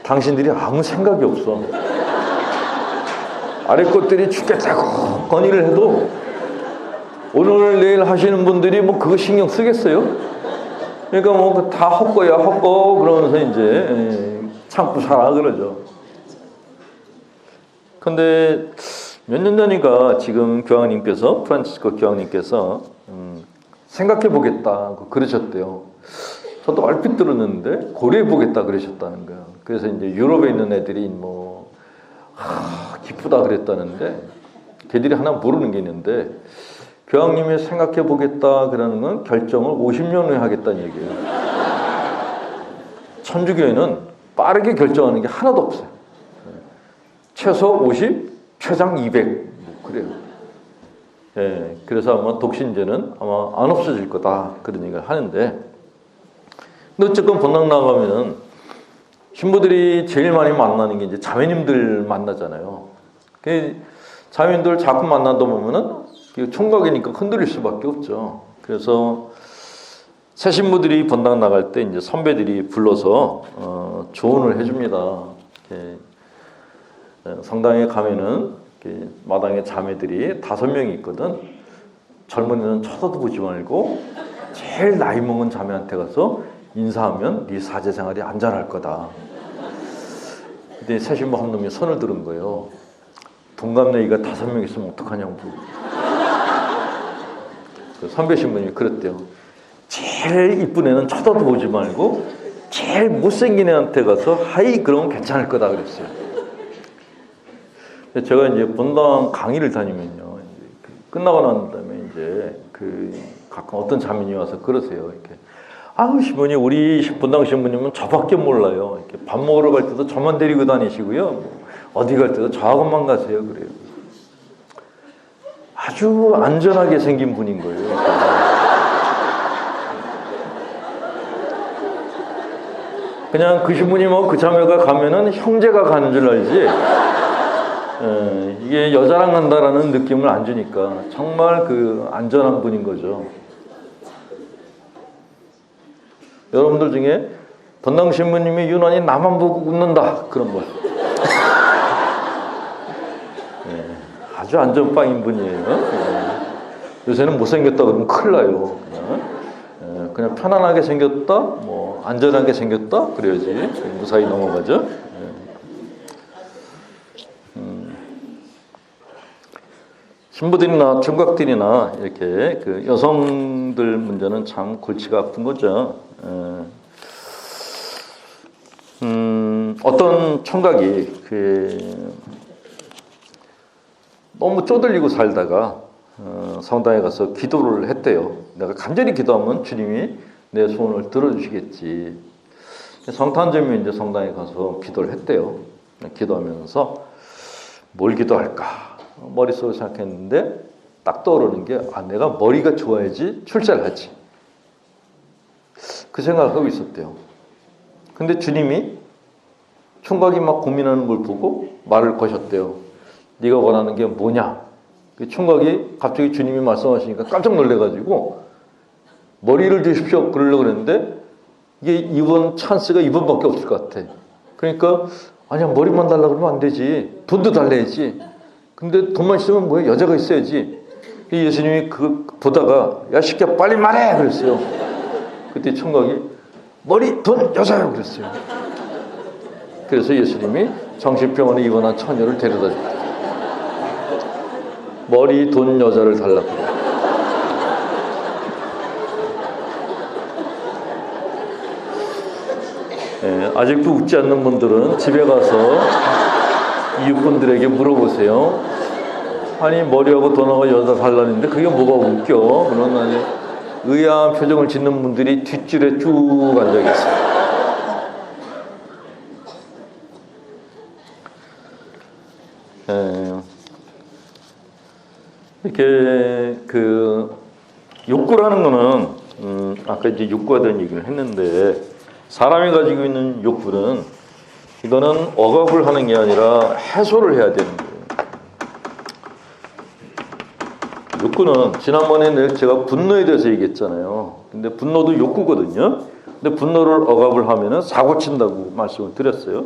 당신들이 아무 생각이 없어. 아래 것들이 죽겠다고 건의를 해도 오늘 내일 하시는 분들이 뭐 그거 신경 쓰겠어요? 그러니까 뭐 다 헛거야 헛거 그러면서 이제 참고 살아 그러죠. 근데 몇 년 전인가 지금 교황님께서, 프란치스코 교황님께서 생각해 보겠다 그러셨대요. 저도 얼핏 들었는데 고려해 보겠다 그러셨다는 거예요. 그래서 이제 유럽에 있는 애들이 뭐 기쁘다 그랬다는데, 걔들이 하나 모르는 게 있는데, 교황님이 생각해 보겠다 그러는 건 결정을 50년 후에 하겠다는 얘기예요. 천주교회는 빠르게 결정하는 게 하나도 없어요. 최소 50, 최장 200 뭐 그래요. 예, 그래서 아마 독신제는 아마 안 없어질 거다 그런 얘기를 하는데, 근데 어쨌건 본당 나가면 신부들이 제일 많이 만나는 게 이제 자매님들 만나잖아요. 자매님들 자꾸 만나다 보면은 총각이니까 흔들릴 수밖에 없죠. 그래서 새 신부들이 본당 나갈 때 이제 선배들이 불러서 조언을 해줍니다. 성당에 가면은 마당에 자매들이 5명이 있거든. 젊은이는 쳐다도 보지 말고 제일 나이 먹은 자매한테 가서 인사하면 네 사제생활이 안전할 거다. 근데 세신부 한 놈이 손을 들은 거예요. 동갑내기가 5명 있으면 어떡하냐고. 그 선배 신부님이 그랬대요. 제일 이쁜 애는 쳐다도 보지 말고 제일 못생긴 애한테 가서 하이 그러면 괜찮을 거다 그랬어요. 제가 이제 본당 강의를 다니면요, 이제 끝나고 난 다음에 이제 가끔 어떤 자매님이 와서 그러세요. 이렇게 아우 신부님, 우리 본당 신부님은 저밖에 몰라요. 이렇게 밥 먹으러 갈 때도 저만 데리고 다니시고요. 어디 갈 때도 저하고만 가세요. 그래요. 아주 안전하게 생긴 분인 거예요. 그냥 그 신부님하고 그 자매가 가면은 형제가 가는 줄 알지. 이게 여자랑 간다라는 느낌을 안 주니까 정말 안전한 분인 거죠. 여러분들 중에 본당 신부님이 유난히 나만 보고 웃는다 그런 분. 아주 안전빵인 분이에요. 요새는 못생겼다 그러면 큰일 나요. 그냥 편안하게 생겼다, 뭐 안전하게 생겼다 그래야지 무사히 넘어가죠. 신부들이나 총각들이나 이렇게 여성들 문제는 참 골치가 아픈 거죠. 어떤 총각이 너무 쪼들리고 살다가 성당에 가서 기도를 했대요. 내가 간절히 기도하면 주님이 내 소원을 들어주시겠지. 성탄절에 이제 성당에 가서 기도를 했대요. 기도하면서 뭘 기도할까? 머릿속으로 생각했는데 딱 떠오르는 게 내가 머리가 좋아야지 출세를 하지. 그 생각을 하고 있었대요. 근데 주님이 총각이 막 고민하는 걸 보고 말을 거셨대요. 네가 원하는 게 뭐냐? 그 총각이 갑자기 주님이 말씀하시니까 깜짝 놀래가지고 머리를 주십시오 그러려고 그랬는데 이게 이번 찬스가 이번밖에 없을 것 같아. 그러니까 아니야, 머리만 달라고 그러면 안 되지. 돈도 달래야지. 근데 돈만 있으면 뭐야? 여자가 있어야지. 예수님이 보다가 야 시켜 빨리 말해 그랬어요. 그때 총각이 머리, 돈, 여자요 그랬어요. 그래서 예수님이 정신병원에 입원한 처녀를 데려다 줬다. 머리, 돈, 여자를 달라고. 아직도 웃지 않는 분들은 집에 가서 이웃분들에게 물어보세요. 아니 머리하고 돈하고 여자 달라는데 그게 뭐가 웃겨? 그런 의아한 표정을 짓는 분들이 뒷줄에 쭉 앉아 계세요. 이렇게 욕구라는 거는 아까 이제 욕구에 대한 얘기를 했는데 사람이 가지고 있는 욕구는 이거는 억압을 하는 게 아니라 해소를 해야 되는 거예요. 욕구는 지난번에 제가 분노에 대해서 얘기했잖아요. 근데 분노도 욕구거든요. 근데 분노를 억압을 하면은 사고 친다고 말씀을 드렸어요.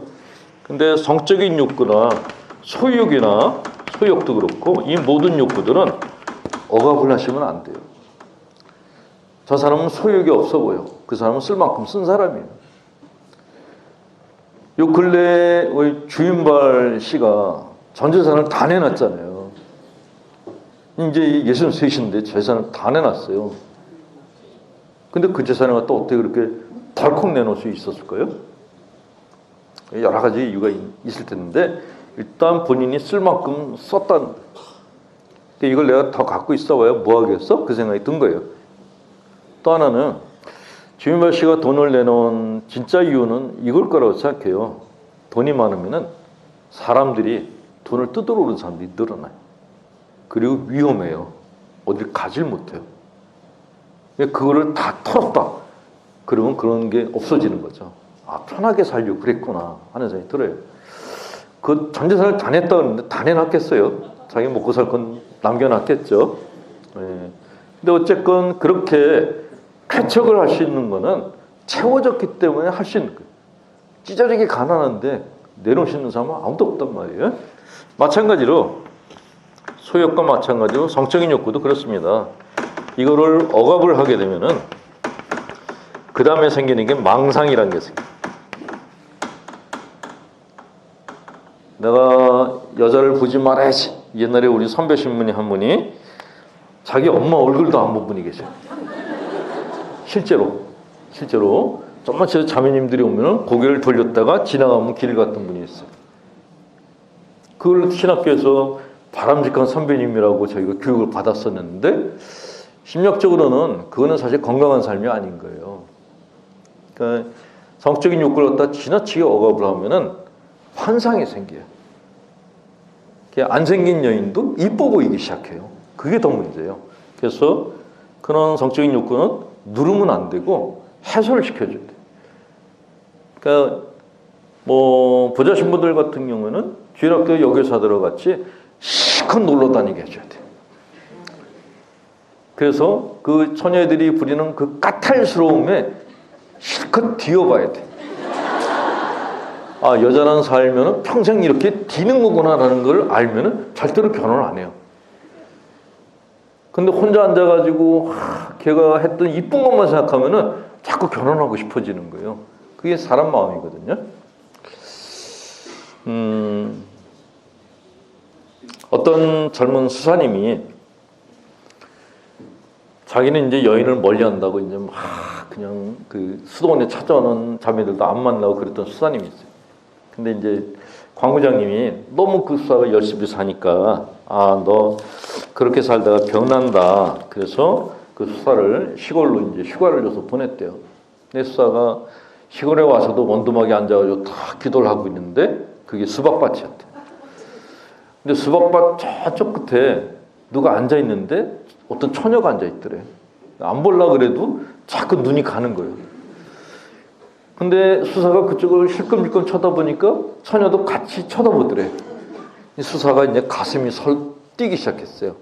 근데 성적인 욕구나 소욕이나 소욕도 그렇고 이 모든 욕구들은 억압을 하시면 안 돼요. 저 사람은 소욕이 없어 보여. 그 사람은 쓸 만큼 쓴 사람이에요. 요 근래에 우리 주인발 씨가 전 재산을 다 내놨잖아요. 이제 63인데 재산을 다 내놨어요. 근데 그 재산을 갖다 어떻게 그렇게 덜컥 내놓을 수 있었을까요? 여러 가지 이유가 있을 텐데 일단 본인이 쓸 만큼 썼다는 거예요. 이걸 내가 더 갖고 있어봐야 뭐 하겠어? 그 생각이 든 거예요. 또 하나는 주인발 씨가 돈을 내놓은 진짜 이유는 이걸 거라고 생각해요. 돈이 많으면은 사람들이 돈을 뜯으러 오는 사람들이 늘어나요. 그리고 위험해요. 어딜 가질 못해요. 그거를 다 털었다. 그러면 그런 게 없어지는 거죠. 편하게 살려고 그랬구나 하는 생각이 들어요. 그 전 재산을 다 냈다 그러는데 다 내놨겠어요? 자기 먹고 살 건 남겨놨겠죠. 근데 어쨌건 그렇게 쾌척을 할 수 있는 거는 채워졌기 때문에 할 수 있는 거예요. 찢어지게 가난한데 내놓을 수 있는 사람은 아무도 없단 말이에요. 마찬가지로 소욕과 마찬가지로 성적인 욕구도 그렇습니다. 이거를 억압을 하게 되면은 그 다음에 생기는 게 망상이라는 게 생겨요. 내가 여자를 보지 말아야지. 옛날에 우리 선배 신부님 한 분이 자기 엄마 얼굴도 안 본 분이 계셔요. 실제로 정말 제 자매님들이 오면 고개를 돌렸다가 지나가면 길 갔던 분이 있어요. 그걸 신학교에서 바람직한 선배님이라고 저희가 교육을 받았었는데 심리학적으로는 그거는 사실 건강한 삶이 아닌 거예요. 그러니까 성적인 욕구를 갖다 지나치게 억압을 하면은 환상이 생겨요. 안 생긴 여인도 이뻐 보이기 시작해요. 그게 더 문제예요. 그래서 그런 성적인 욕구는 누르면 안 되고 해소를 시켜줘야 돼요. 그러니까 뭐 보자 신부들 같은 경우는 주일학교 여교사들 같이 실컷 놀러 다니게 해줘야 돼요. 그래서 그 처녀들이 부리는 그 까탈스러움에 실컷 뒤어봐야 돼. 아, 여자랑 살면 평생 이렇게 뒤는 거구나라는 걸 알면 절대로 결혼을 안 해요. 근데 혼자 앉아가지고 걔가 했던 이쁜 것만 생각하면은 자꾸 결혼하고 싶어지는 거예요. 그게 사람 마음이거든요. 어떤 젊은 수사님이 자기는 이제 여인을 멀리한다고 이제 막 그냥 그 수도원에 찾아오는 자매들도 안 만나고 그랬던 수사님이 있어요. 근데 이제 광부장님이 너무 그 수사가 열심히 사니까 너 그렇게 살다가 병난다. 그래서 그 수사를 시골로 이제 휴가를 줘서 보냈대요. 근데 수사가 시골에 와서도 원두막에 앉아가지고 다 기도를 하고 있는데 그게 수박밭이었대. 근데 수박밭 저쪽 끝에 누가 앉아 있는데 어떤 처녀가 앉아 있더래. 안 보려고 그래도 자꾸 눈이 가는 거예요. 근데 수사가 그쪽을 실끔실끔 쳐다보니까 처녀도 같이 쳐다보더래. 수사가 이제 가슴이 뛰기 시작했어요.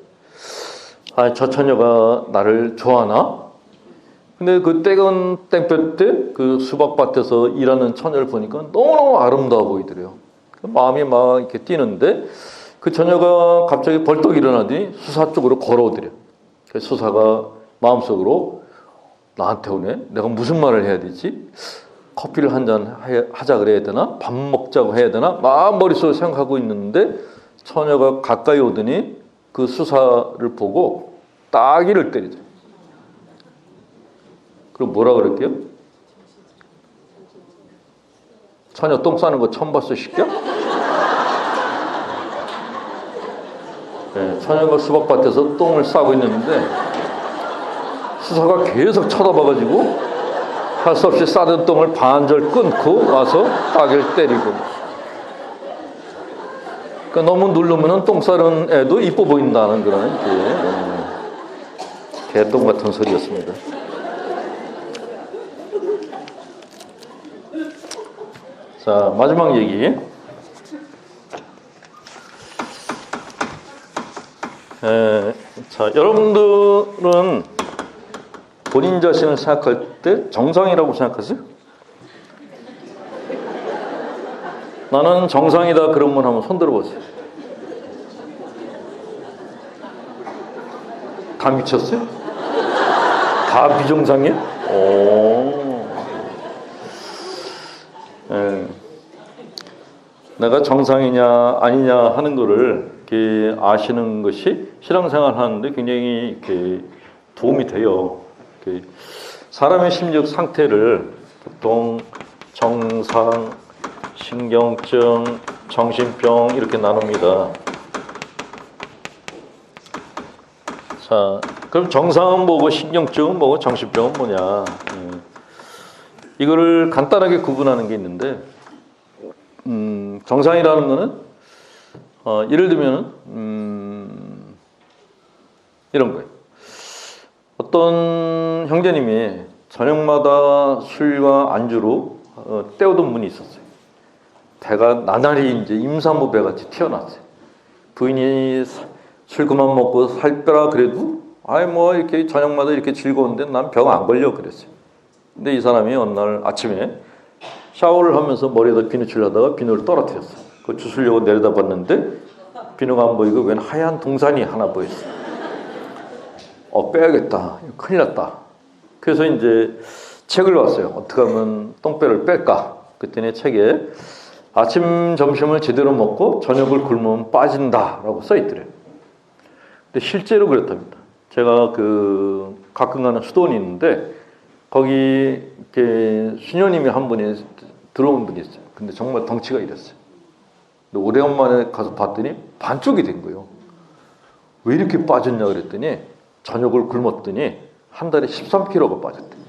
저 처녀가 나를 좋아하나? 근데 그 땡은 땡볕 때 그 수박밭에서 일하는 처녀를 보니까 너무너무 아름다워 보이더래요. 마음이 막 이렇게 뛰는데 그 처녀가 갑자기 벌떡 일어나더니 수사 쪽으로 걸어오더래요. 그래서 수사가 마음속으로 나한테 오네? 내가 무슨 말을 해야 되지? 커피를 한잔 하자 그래야 되나? 밥 먹자고 해야 되나? 막 머릿속으로 생각하고 있는데 처녀가 가까이 오더니 그 수사를 보고 따귀를 때리죠. 그럼 뭐라 그럴게요? 처녀 똥 싸는 거 처음 봤어, 시끼야? 네, 처녀가 수박밭에서 똥을 싸고 있는데 수사가 계속 쳐다봐가지고 할 수 없이 싸던 똥을 반절 끊고 와서 따귀를 때리고. 그러니까 너무 누르면 똥 싸는 애도 이뻐 보인다는 그런 개똥 같은 소리였습니다. 자, 마지막 얘기. 자, 여러분들은 본인 자신을 생각할 때 정상이라고 생각하세요? 나는 정상이다 그런 분 한번 손 들어보세요. 다 미쳤어요? 다 비정상이에요? 오. 내가 정상이냐 아니냐 하는 거를 이렇게 아시는 것이 신앙생활 하는데 굉장히 이렇게 도움이 돼요. 사람의 심리적 상태를 보통 정상, 신경증, 정신병 이렇게 나눕니다. 자, 그럼 정상은 뭐고 신경증은 뭐고 정신병은 뭐냐? 이거를 간단하게 구분하는 게 있는데, 정상이라는 거는 예를 들면 이런 거예요. 어떤 형제님이 저녁마다 술과 안주로 때우던 분이 있었어요. 배가 나날이 이제 임산부 배같이 튀어났어요. 부인이 술 그만 먹고 살 빼라 그래도 뭐 이렇게 저녁마다 이렇게 즐거운데 난 병 안 걸려 그랬어요. 근데 이 사람이 어느 날 아침에 샤워를 하면서 머리에다 비누칠을 하다가 비누를 떨어뜨렸어요. 그거 주스려고 내려다봤는데 비누가 안 보이고 웬 하얀 동산이 하나 보였어요. 빼야겠다. 큰일 났다. 그래서 이제 책을 봤어요. 어떻게 하면 똥배를 뺄까? 그랬더니 책에 아침, 점심을 제대로 먹고 저녁을 굶으면 빠진다라고 써 있더래요. 근데 실제로 그렇답니다. 제가 가끔 가는 수도원이 있는데 거기 이렇게 수녀님이 한 분이 들어온 분이 있어요. 근데 정말 덩치가 이랬어요. 근데 오래간만에 가서 봤더니 반쪽이 된 거예요. 왜 이렇게 빠졌냐 그랬더니 저녁을 굶었더니 한 달에 13kg가 빠졌대.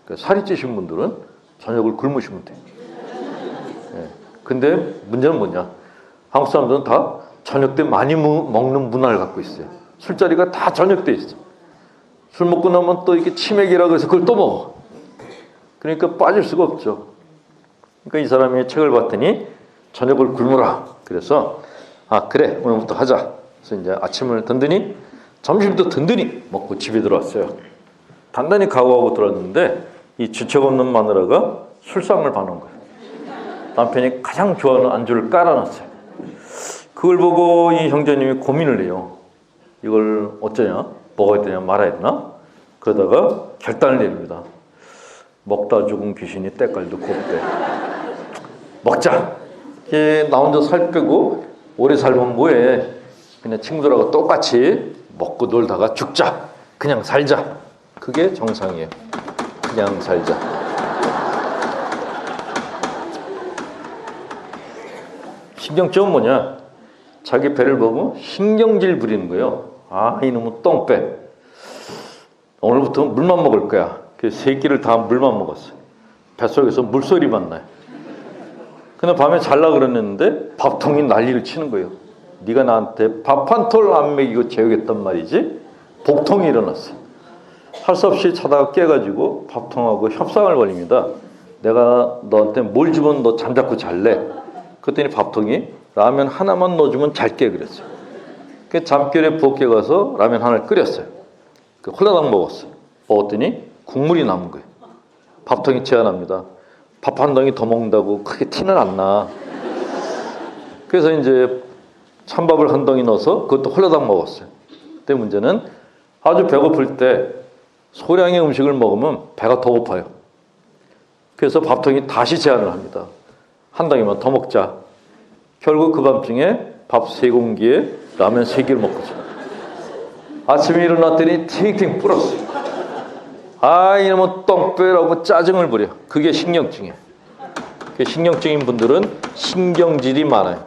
그러니까 살이 찌신 분들은 저녁을 굶으시면 돼요. 근데 문제는 뭐냐? 한국 사람들은 다 저녁 때 많이 먹는 문화를 갖고 있어요. 술자리가 다 저녁 때 있어. 술 먹고 나면 또 이렇게 치맥이라고 해서 그걸 또 먹어. 그러니까 빠질 수가 없죠. 그러니까 이 사람이 책을 봤더니 저녁을 굶으라. 그래서 그래 오늘부터 하자. 그래서 이제 아침을 든든히 점심도 든든히 먹고 집에 들어왔어요. 단단히 각오하고 들어왔는데 이 주책 없는 마누라가 술상을 봐놓은 거예요. 남편이 가장 좋아하는 안주를 깔아놨어요. 그걸 보고 이 형제님이 고민을 해요. 이걸 어쩌냐? 먹어야 되냐 말아야 되나? 그러다가 결단을 내립니다. 먹다 죽은 귀신이 때깔도 곱대. 먹자. 나 혼자 살 빼고 오래 살면 뭐해. 그냥 친구들하고 똑같이 먹고 놀다가 죽자. 그냥 살자. 그게 정상이에요. 그냥 살자. 신경증은 뭐냐? 자기 배를 보고 신경질 부리는 거예요. 이놈은 똥배. 오늘부터 물만 먹을 거야. 그래서 3끼를 다 물만 먹었어요. 뱃속에서 물소리만 나요. 근데 밤에 잘라 그랬는데 밥통이 난리를 치는 거예요. 네가 나한테 밥 한 톨 안 먹이고 재우겠단 말이지? 복통이 일어났어요. 할 수 없이 자다가 깨가지고 밥통하고 협상을 벌입니다. 내가 너한테 뭘 주면 너 잠자코 잘래? 그랬더니 밥통이 라면 하나만 넣어주면 잘게 그랬어요. 그 잠결에 부엌에 가서 라면 하나를 끓였어요. 홀라당 먹었어요. 먹었더니 국물이 남은 거예요. 밥통이 제안합니다. 밥 한 덩이 더 먹는다고 크게 티는 안 나. 그래서 이제 찬밥을 한 덩이 넣어서 그것도 홀라당 먹었어요. 그때 문제는 아주 배고플 때 소량의 음식을 먹으면 배가 더 고파요. 그래서 밥통이 다시 제안을 합니다. 한 덩이만 더 먹자. 결국 그 밤중에 밥 3공기에 라면 3개를 먹고죠. 아침에 일어났더니 팅팅 불었어요. 이놈은 똥배라고 짜증을 부려. 그게 신경증이에요. 신경증인 분들은 신경질이 많아요.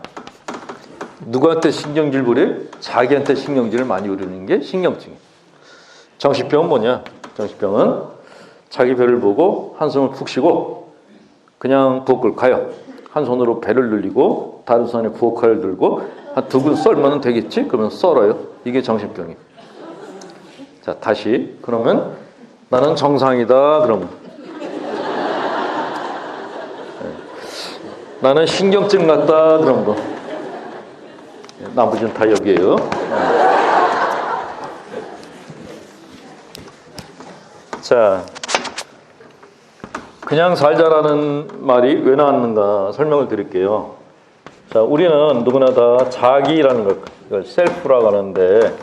누구한테 신경질 부려요? 자기한테 신경질을 많이 부리는 게 신경증이에요. 정신병은 뭐냐? 정신병은 자기 배를 보고 한숨을 푹 쉬고 그냥 부엌을 가요. 한 손으로 배를 늘리고 다른 손에 부엌칼을 들고 한 2근 썰면 되겠지? 그러면 썰어요. 이게 정신병이에요. 자, 다시 그러면 나는 정상이다. 그러면 나는 신경증 같다. 그런 거. 나머지는 다 여기에요. 자, 그냥 살자라는 말이 왜 나왔는가 설명을 드릴게요. 자, 우리는 누구나 다 자기라는 걸 셀프라고 하는데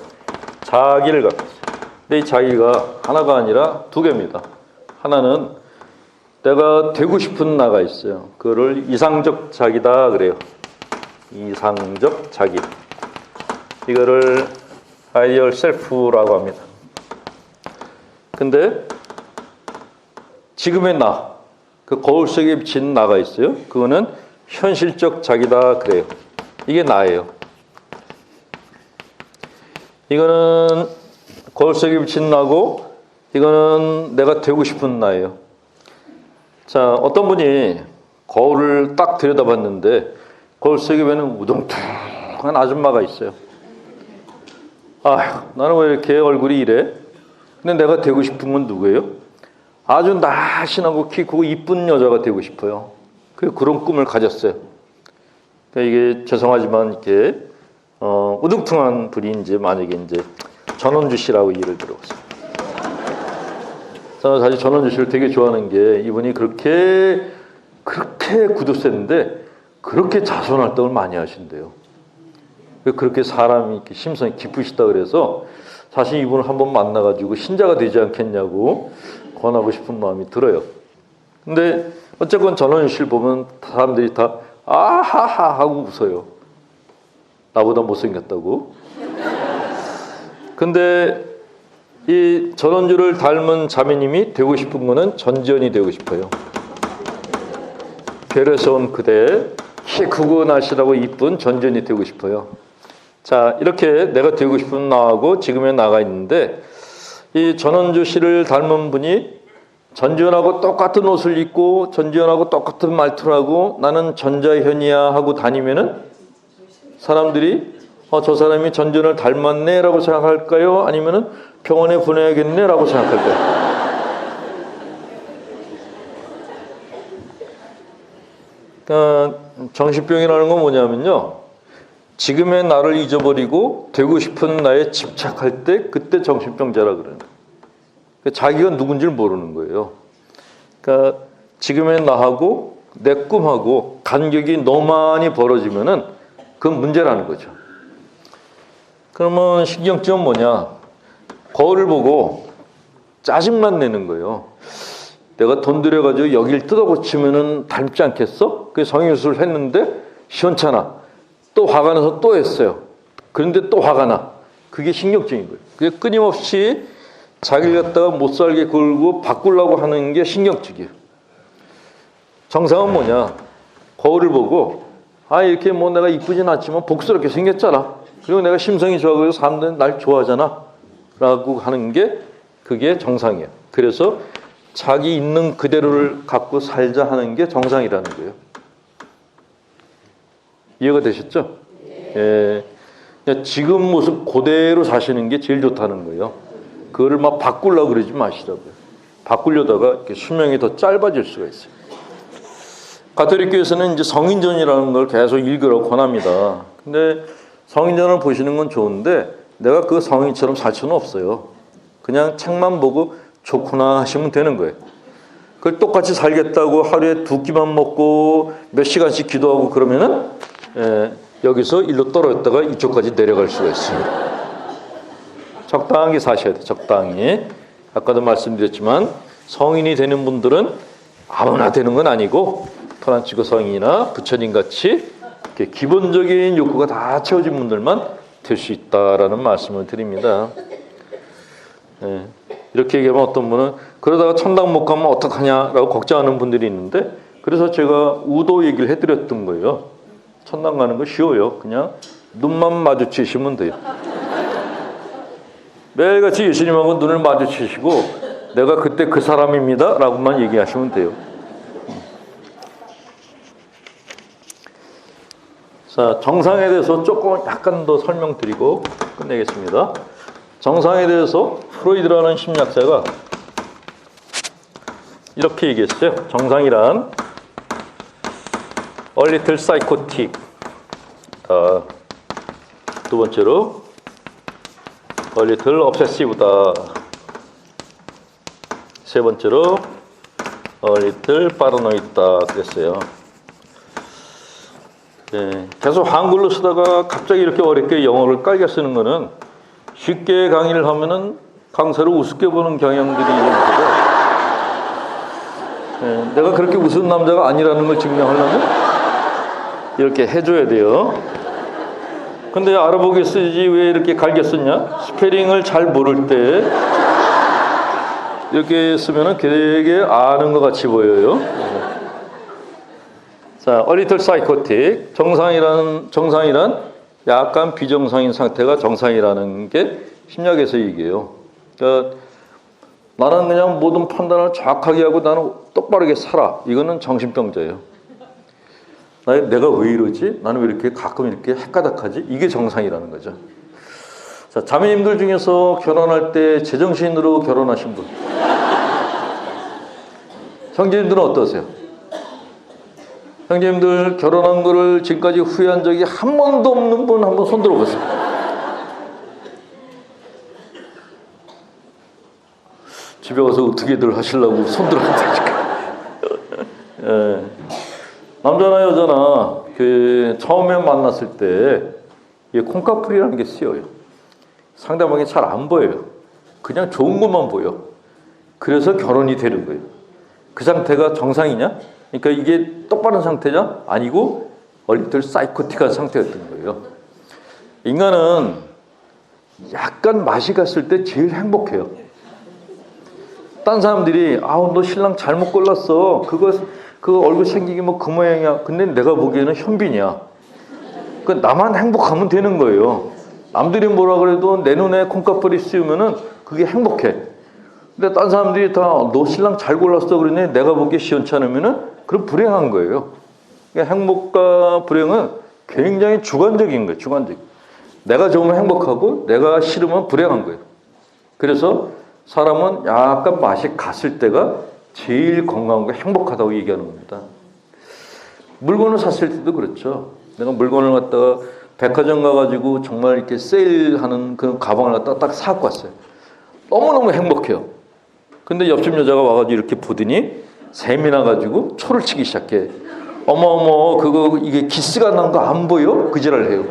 자기를 갖고 있어요. 근데 이 자기가 하나가 아니라 2개입니다. 하나는 내가 되고 싶은 나가 있어요. 그거를 이상적 자기다 그래요. 이상적 자기. 이거를 아이디얼 셀프라고 합니다. 근데 지금의 나, 그 거울 속에 비친 나가 있어요. 그거는 현실적 자기다 그래요. 이게 나예요. 이거는 거울 속에 비친 나고 이거는 내가 되고 싶은 나예요. 자, 어떤 분이 거울을 딱 들여다봤는데 거울 속에 보면 우동통한 아줌마가 있어요. 나는 왜 이렇게 얼굴이 이래? 근데 내가 되고 싶은 건 누구예요? 아주 날씬하고 키 크고 이쁜 여자가 되고 싶어요. 그런 꿈을 가졌어요. 그러니까 이게 죄송하지만 이렇게 우등통한 분이 이제 만약에 이제 전원주 씨라고 예를 들어보세요. 저는 사실 전원주 씨를 되게 좋아하는 게 이분이 그렇게 구두쇠인데 그렇게 자선활동을 많이 하신대요. 그렇게 사람이 이렇게 심성이 깊으시다 그래서 사실 이분을 한번 만나가지고 신자가 되지 않겠냐고 권하고 싶은 마음이 들어요. 근데 어쨌건 전원일실 보면 사람들이 다 아하하 하고 웃어요. 나보다 못생겼다고. 근데 이 전원주를 닮은 자매님이 되고 싶은 거는 전지현이 되고 싶어요. 별에서 온 그대, 키 크고 날씬하고 이쁜 전지현이 되고 싶어요. 자, 이렇게 내가 되고 싶은 나하고 지금의 나가 있는데, 이 전원주 씨를 닮은 분이 전지현하고 똑같은 옷을 입고 전지현하고 똑같은 말투를 하고 나는 전자현이야 하고 다니면은 사람들이 저 사람이 전지현을 닮았네 라고 생각할까요? 아니면은 병원에 보내야겠네 라고 생각할까요? 그러니까 정신병이라는 건 뭐냐면요, 지금의 나를 잊어버리고 되고 싶은 나에 집착할 때 그때 정신병자라 그래요. 그러니까 자기가 누군지를 모르는 거예요. 그러니까 지금의 나하고 내 꿈하고 간격이 너무 많이 벌어지면은 그건 문제라는 거죠. 그러면 신경증은 뭐냐? 거울을 보고 짜증만 내는 거예요. 내가 돈 들여가지고 여길 뜯어고치면은 닮지 않겠어? 그 성형수술을 했는데 시원찮아. 또 화가 나서 또 했어요. 그런데 또 화가 나. 그게 신경증인 거예요. 그게 끊임없이 자기를 갖다가 못 살게 걸고 바꾸려고 하는 게 신경증이에요. 정상은 뭐냐? 거울을 보고 이렇게 뭐 내가 이쁘진 않지만 복스럽게 생겼잖아. 그리고 내가 심성이 좋아서 사람들은 날 좋아하잖아 라고 하는 게 그게 정상이에요. 그래서 자기 있는 그대로를 갖고 살자 하는 게 정상이라는 거예요. 이해가 되셨죠? 예. 지금 모습 그대로 사시는 게 제일 좋다는 거예요. 그거를 막 바꾸려고 그러지 마시라고요. 바꾸려다가 이렇게 수명이 더 짧아질 수가 있어요. 가톨릭 교회에서는 이제 성인전이라는 걸 계속 읽으라고 권합니다. 근데 성인전을 보시는 건 좋은데 내가 그 성인처럼 살 수는 없어요. 그냥 책만 보고 좋구나 하시면 되는 거예요. 그걸 똑같이 살겠다고 하루에 2끼만 먹고 몇 시간씩 기도하고 그러면은 여기서 일로 떨어졌다가 이쪽까지 내려갈 수가 있습니다. 적당히 사셔야 돼요. 적당히. 아까도 말씀드렸지만 성인이 되는 분들은 아무나 되는 건 아니고 프란치스코 성인이나 부처님 같이 이렇게 기본적인 욕구가 다 채워진 분들만 될 수 있다라는 말씀을 드립니다. 이렇게 얘기하면 어떤 분은 그러다가 천당 못 가면 어떡하냐라고 걱정하는 분들이 있는데, 그래서 제가 우도 얘기를 해드렸던 거예요. 천당 가는 거 쉬워요. 그냥 눈만 마주치시면 돼요. 매일같이 예수님하고 눈을 마주치시고 내가 그때 그 사람입니다 라고만 얘기하시면 돼요. 자, 정상에 대해서 조금 약간 더 설명드리고 끝내겠습니다. 정상에 대해서 프로이드라는 심리학자가 이렇게 얘기했어요. 정상이란 a little psychotic. 두 번째로 a little obsessive다. 세 번째로 a little paranoid다 그랬어요. 계속 한글로 쓰다가 갑자기 이렇게 어렵게 영어를 깔게 쓰는 거는 쉽게 강의를 하면은 강사를 우습게 보는 경향들이 있어서 내가 그렇게 우스운 남자가 아니라는 걸 증명하려면 이렇게 해줘야 돼요. 근데 알아보게 쓰지 왜 이렇게 갈게 쓰냐? 스페링을 잘 모를 때 이렇게 쓰면은 되게 아는 것 같이 보여요. 자, a little psychotic. 정상이란 약간 비정상인 상태가 정상이라는 게 심리학에서 얘기해요. 그러니까 나는 그냥 모든 판단을 정확하게 하고 나는 똑바르게 살아. 이거는 정신병자예요. 내가 왜 이러지? 나는 왜 이렇게 가끔 이렇게 헷가닥하지? 이게 정상이라는 거죠. 자, 자매님들 중에서 결혼할 때 제정신으로 결혼하신 분. 형제님들은 어떠세요? 형제님들 결혼한 거를 지금까지 후회한 적이 한 번도 없는 분 한번 손 들어보세요. 집에 가서 어떻게들 하시려고 손 들어본다니까. 남자나 여자나 그 처음에 만났을 때 이 콩깍풀이라는 게 쓰여요. 상대방이 잘 안 보여요. 그냥 좋은 것만 보여. 그래서 결혼이 되는 거예요. 그 상태가 정상이냐? 그러니까 이게 똑바른 상태냐? 아니고 얼핏 사이코틱한 상태였던 거예요. 인간은 약간 맛이 갔을 때 제일 행복해요. 딴 사람들이 아우 너 신랑 잘못 골랐어. 그거 얼굴 생기기 뭐 그 모양이야. 근데 내가 보기에는 현빈이야. 그 나만 행복하면 되는 거예요. 남들이 뭐라 그래도 내 눈에 콩깍벌이 씌우면은 그게 행복해. 근데 딴 사람들이 다 너 신랑 잘 골랐어 그러니 내가 보기에 시원치 않으면은 그럼 불행한 거예요. 그러니까 행복과 불행은 굉장히 주관적인 거예요. 주관적. 내가 좋으면 행복하고 내가 싫으면 불행한 거예요. 그래서 사람은 약간 맛이 갔을 때가 제일 건강하고 행복하다고 얘기하는 겁니다. 물건을 샀을 때도 그렇죠. 내가 물건을 갖다가 백화점 가가지고 정말 이렇게 세일하는 그 가방을 갖다가 딱 사고 왔어요. 너무너무 행복해요. 근데 옆집 여자가 와가지고 이렇게 보더니 샘이 나가지고 초를 치기 시작해. 어머 그거 이게 기스가 난 거 안 보여? 그 지랄 해요.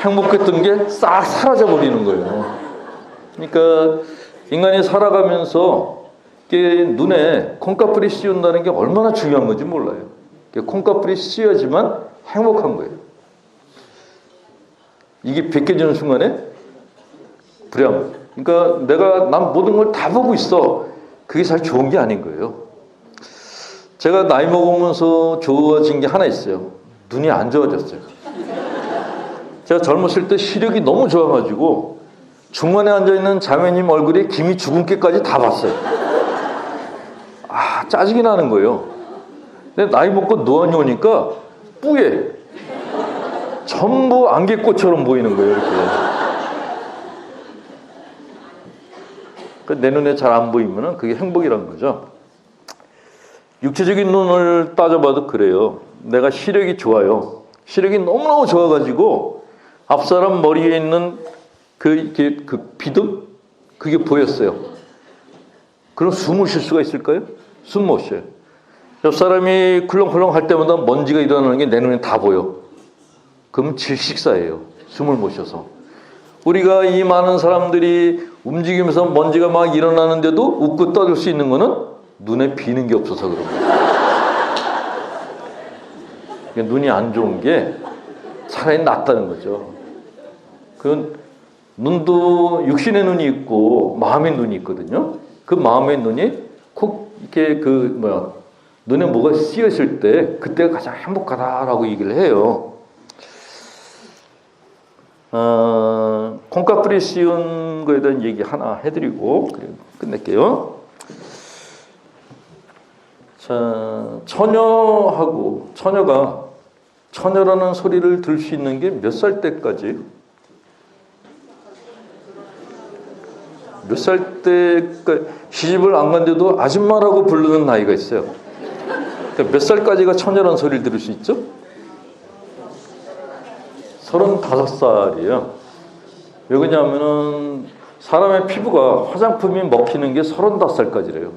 행복했던 게 싹 사라져 버리는 거예요. 그러니까 인간이 살아가면서 이게 눈에 콩깍불이 씌운다는 게 얼마나 중요한 건지 몰라요. 콩깍불이 씌워야지만 행복한 거예요. 이게 벗겨지는 순간에 불행. 그러니까 내가 난 모든 걸 다 보고 있어. 그게 잘 좋은 게 아닌 거예요. 제가 나이 먹으면서 좋아진 게 하나 있어요. 눈이 안 좋아졌어요. 제가 젊었을 때 시력이 너무 좋아가지고 중간에 앉아있는 자매님 얼굴에 김이 죽은 깨까지 다 봤어요. 아, 짜증이 나는 거예요. 근데 나이 먹고 노안이 오니까 뿌예. 전부 안개꽃처럼 보이는 거예요, 이렇게. 내 눈에 잘 안 보이면 그게 행복이라는 거죠. 육체적인 눈을 따져봐도 그래요. 내가 시력이 좋아요. 시력이 너무너무 좋아가지고 앞사람 머리에 있는 그 비듬? 그게 보였어요. 그럼 숨을 쉴 수가 있을까요? 숨 못 쉬어요. 옆 사람이 쿨렁쿨렁 할 때마다 먼지가 일어나는 게 내 눈에 다 보여. 그럼 질식사예요. 숨을 못 쉬어서. 우리가 이 많은 사람들이 움직이면서 먼지가 막 일어나는데도 웃고 떠들 수 있는 거는 눈에 비는 게 없어서 그런 거예요. 그러니까 눈이 안 좋은 게 차라리 낫다는 거죠. 그건 눈도 육신의 눈이 있고 마음의 눈이 있거든요. 그 마음의 눈이 콕 이렇게 눈에 뭐가 씌었을 때 그때가 가장 행복하다라고 얘기를 해요. 콩깍불이 씌운 거에 대한 얘기 하나 해드리고 끝낼게요. 자, 처녀가 처녀라는 소리를 들 수 있는 게 몇 살 때까지? 몇 살 때까지 시집을 안 간데도 아줌마라고 부르는 나이가 있어요. 그러니까 몇 살까지가 처녀라는 소리를 들을 수 있죠? 35살이에요. 왜 그러냐면은 사람의 피부가 화장품이 먹히는 게 35살까지래요.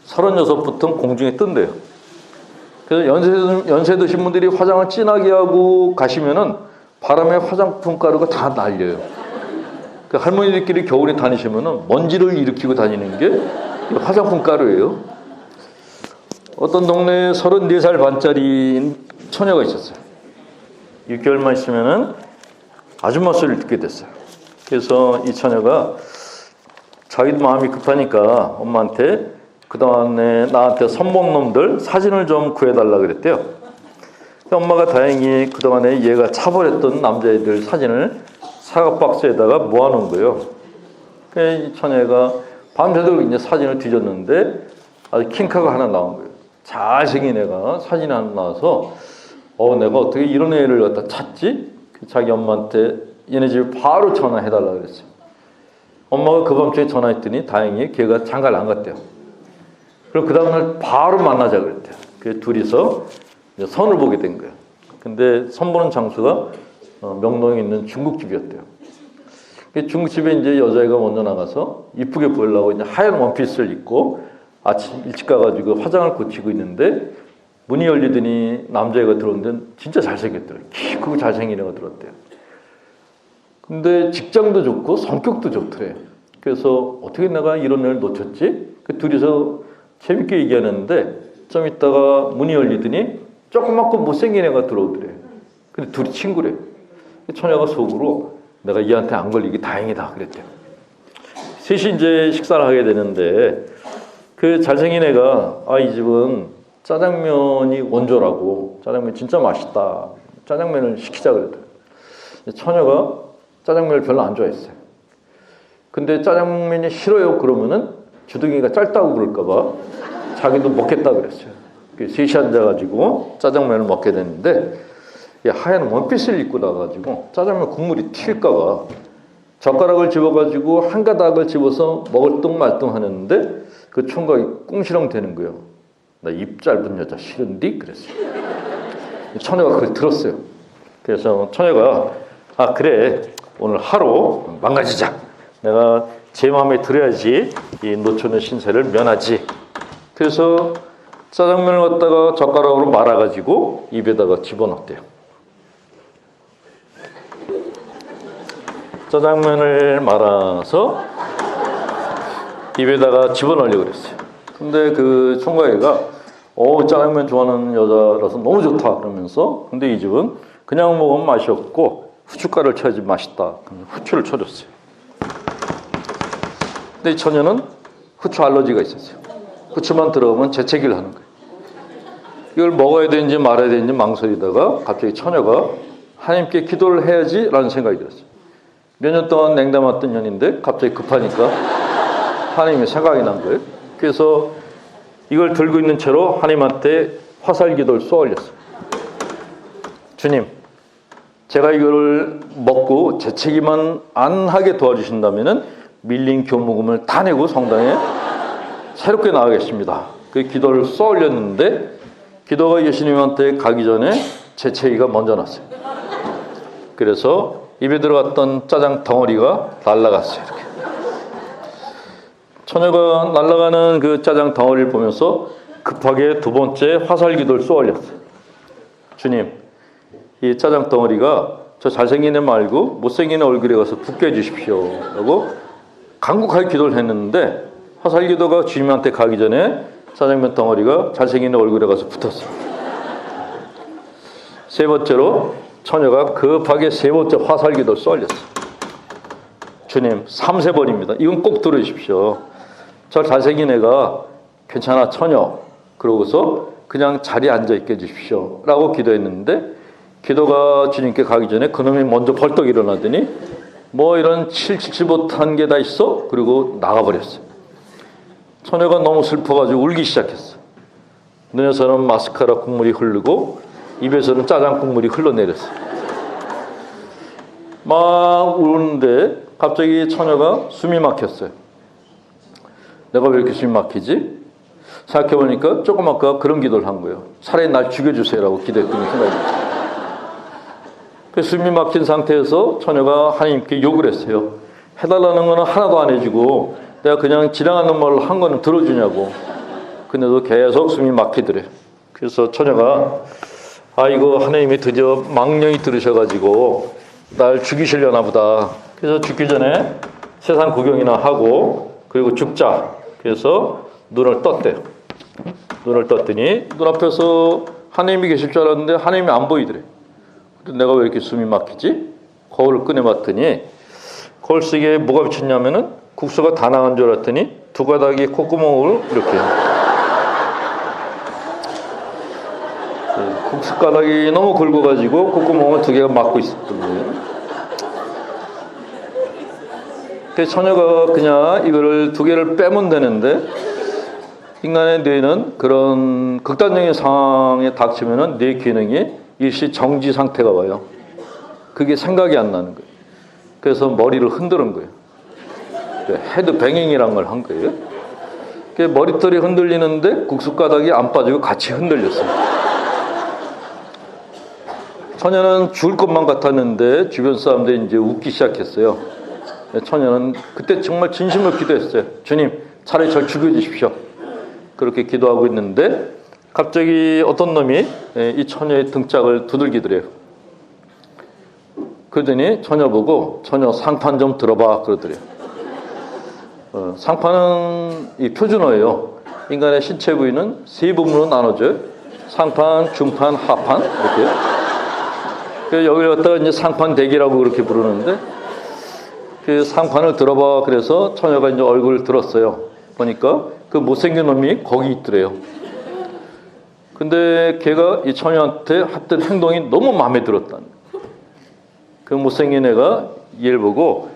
36부터는 공중에 뜬대요. 그래서 연세 드신 분들이 화장을 진하게 하고 가시면은 바람에 화장품 가루가 다 날려요. 그 할머니들끼리 겨울에 다니시면은 먼지를 일으키고 다니는 게 화장품 가루예요. 어떤 동네에 34살 반짜리 처녀가 있었어요. 6개월만 있으면은 아줌마 소리를 듣게 됐어요. 그래서 이 처녀가 자기도 마음이 급하니까 엄마한테 그동안에 나한테 선본 놈들 사진을 좀 구해달라 그랬대요. 엄마가 다행히 그동안에 얘가 차버렸던 남자애들 사진을 사각 박스에다가 모아놓은 거예요. 그래서 이 처녀가 밤새도록 이제 사진을 뒤졌는데 아주 킹카가 하나 나온 거예요. 잘생긴 애가 사진이 하나 나와서 내가 어떻게 이런 애를 갖다 찾지? 자기 엄마한테 얘네 집에 바로 전화해달라 그랬어요. 엄마가 그 밤중에 전화했더니 다행히 걔가 장가를 안 갔대요. 그럼 그 다음날 바로 만나자 그랬대요. 그 둘이서 선을 보게 된 거예요. 근데 선 보는 장소가 명동에 있는 중국집이었대요. 중국집에 이제 여자애가 먼저 나가서 이쁘게 보이려고 이제 하얀 원피스를 입고 아침 일찍 가가지고 화장을 고치고 있는데 문이 열리더니 남자애가 들어오는데 진짜 잘생겼더래요. 키 크고 잘생긴 애가 들어왔대요. 근데 직장도 좋고 성격도 좋더래. 그래서 어떻게 내가 이런 애를 놓쳤지? 그 둘이서 재밌게 얘기하는데 좀 있다가 문이 열리더니 조그맣고 못생긴 애가 들어오더래. 근데 둘이 친구래. 처녀가 속으로 내가 얘한테 안 걸리기 다행이다 그랬대요. 셋이 이제 식사를 하게 되는데 그 잘생긴 애가 이 집은 짜장면이 원조라고 짜장면 진짜 맛있다. 짜장면을 시키자 그랬대요. 처녀가 짜장면을 별로 안 좋아했어요. 근데 짜장면이 싫어요 그러면은 주둥이가 짧다고 그럴까봐 자기도 먹겠다 그랬어요. 셋이 앉아가지고 짜장면을 먹게 됐는데 하얀 원피스를 입고 나가지고 짜장면 국물이 튈까봐 젓가락을 집어가지고 한 가닥을 집어서 먹을 뚱 말뚱 하는데 그 총각이 꿍시렁 되는 거예요. 나 입 짧은 여자 싫은디? 그랬어요. 처녀가 그걸 들었어요. 그래서 처녀가 그래 오늘 하루 망가지자. 내가 제 마음에 들어야지 이 놓쳐는 신세를 면하지. 그래서 짜장면을 갖다가 젓가락으로 말아가지고 입에다가 집어넣었대요. 짜장면을 말아서 입에다가 집어넣으려고 그랬어요. 근데 그 총각이가 짜장면 좋아하는 여자라서 너무 좋다 그러면서 근데 이 집은 그냥 먹으면 맛이 없고 후춧가루를 쳐야지 맛있다. 후추를 쳐줬어요. 근데 이 처녀는 후추 알러지가 있었어요. 후추만 들어가면 재채기를 하는 거예요. 이걸 먹어야 되는지 말아야 되는지 망설이다가 갑자기 처녀가 하나님께 기도를 해야지 라는 생각이 들었어요. 몇 년 동안 냉담했던 년인데 갑자기 급하니까 하나님의 생각이 난 거예요. 그래서 이걸 들고 있는 채로 하나님한테 화살 기도를 쏘아 올렸어요. 주님, 제가 이걸 먹고 재채기만 안 하게 도와주신다면 밀린 교무금을 다 내고 성당에 새롭게 나가겠습니다. 그 기도를 쏘아 올렸는데 기도가 예수님한테 가기 전에 재채기가 먼저 났어요. 그래서 입에 들어갔던 짜장 덩어리가 날아갔어요. 이렇게. 처녀가 날아가는 그 짜장 덩어리를 보면서 급하게 두 번째 화살 기도를 쏘아 올렸어요. 주님, 이 짜장 덩어리가 저 잘생긴 애 말고 못생긴 애 얼굴에 가서 붙게 해주십시오 라고 간곡하게 기도를 했는데 화살 기도가 주님한테 가기 전에 짜장면 덩어리가 잘생긴 애 얼굴에 가서 붙었어요. 세 번째로 처녀가 급하게 세 번째 화살 기도를 쏘아 올렸어요. 주님, 3세번입니다. 이건 꼭 들으십시오. 저 잘생긴 애가 괜찮아 처녀 그러고서 그냥 자리에 앉아있게 해주십시오 라고 기도했는데 기도가 주님께 가기 전에 그놈이 먼저 벌떡 일어나더니 뭐 이런 칠칠치 못한 게 다 있어? 그리고 나가버렸어요. 처녀가 너무 슬퍼가지고 울기 시작했어. 눈에서는 마스카라 국물이 흐르고 입에서는 짜장 국물이 흘러내렸어요. 막 우는데 갑자기 처녀가 숨이 막혔어요. 내가 왜 이렇게 숨이 막히지? 생각해보니까 조금 아까 그런 기도를 한 거예요. 차라리 날 죽여주세요라고 기도했더니 생각이 났어요. 그 숨이 막힌 상태에서 처녀가 하나님께 욕을 했어요. 해달라는 거는 하나도 안 해주고 내가 그냥 지나가는 말을 한 거는 들어주냐고. 근데도 계속 숨이 막히더래. 그래서 처녀가 이거 하나님이 드디어 망령이 들으셔가지고 날 죽이시려나 보다. 그래서 죽기 전에 세상 구경이나 하고 그리고 죽자. 그래서 눈을 떴대요. 눈을 떴더니 눈앞에서 하나님이 계실 줄 알았는데 하나님이 안 보이더래. 근데 내가 왜 이렇게 숨이 막히지? 거울을 꺼내봤더니 거울 속에 뭐가 비쳤냐면은 국수가 다 나간 줄 알았더니 두 가닥이 콧구멍을 이렇게 국수 가닥이 너무 굵어가지고 콧구멍을 두 개가 막고 있었던 거예요. 그래서 처녀가 그냥 이거를 두 개를 빼면 되는데 인간의 뇌는 그런 극단적인 상황에 닥치면은 뇌 기능이 일시 정지 상태가 와요. 그게 생각이 안 나는 거예요. 그래서 머리를 흔드는 거예요. 헤드 뱅잉이란 걸 한 거예요. 머리털이 흔들리는데 국수가닥이 안 빠지고 같이 흔들렸어요. 처녀는 죽을 것만 같았는데 주변 사람들이 이제 웃기 시작했어요. 처녀는 그때 정말 진심으로 기도했어요. 주님, 차라리 절 죽여주십시오. 그렇게 기도하고 있는데 갑자기 어떤 놈이 이 처녀의 등짝을 두들기더래요. 그러더니 처녀 보고 처녀 상판 좀 들어봐 그러더래요. 상판은 이 표준어예요. 인간의 신체 부위는 세 부분으로 나눠져요. 상판, 중판, 하판 이렇게. 그래서 여기를 갖다가 이제 상판대기라고 그렇게 부르는데 그 상판을 들어봐 그래서 처녀가 이제 얼굴을 들었어요. 보니까 그 못생긴 놈이 거기 있더래요. 근데 걔가 이 처녀한테 했던 행동이 너무 마음에 들었다는 거예요. 그 못생긴 애가 얘를 보고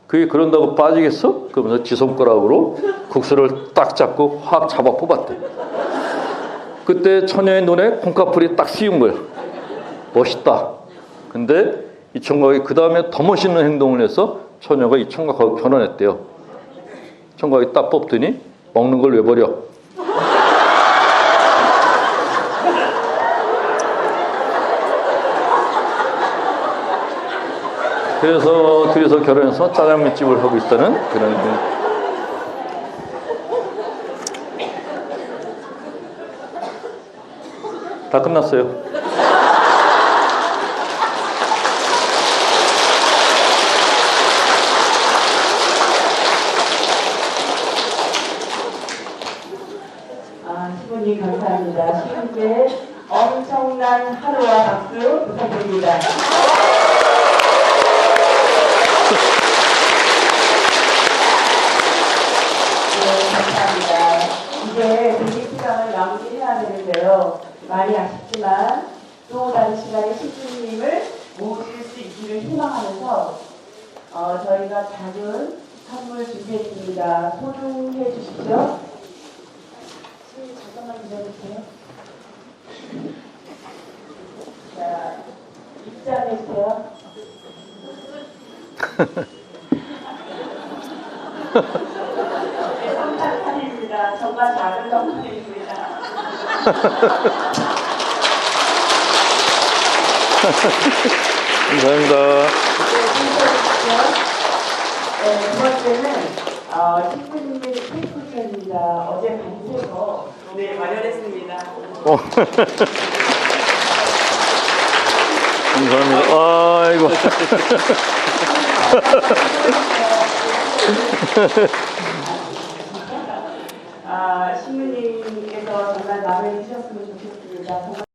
그게 그런다고 빠지겠어? 그러면서 지 손가락으로 국수를 딱 잡고 확 잡아 뽑았대. 그때 처녀의 눈에 콩가풀이 딱 씌운 거예요. 멋있다. 근데 이 총각이 그 다음에 더 멋있는 행동을 해서 처녀가 이 총각하고 결혼했대요. 총각이 딱 뽑더니 먹는 걸 왜 버려? 그래서 둘이서 결혼해서 짜장면집을 하고 있다는 그런. 다 끝났어요. 시부님 감사합니다. 시부님께 엄청난 하루와 박수 부탁드립니다. 네, 감사합니다. 이제 대기시간을 마무리해야 되는데요. 많이 아쉽지만 또 다른 시간에 시부님을 모실 수 있기를 희망하면서 저희가 작은 선물 준비했습니다. 소중해 주십시오. 잠깐만 기다려주세요. 자, 입장해주세요. 네, 성탄판입니다. 정말 작은 성탄입니다. 감사합니다. 네, 두 번째는 신부님의 테이프입니다. 어제 밤새서 네, 마련했습니다. 감사합니다. 아이고. 신부님께서 정말 마음에 드셨으면 좋겠습니다. 정말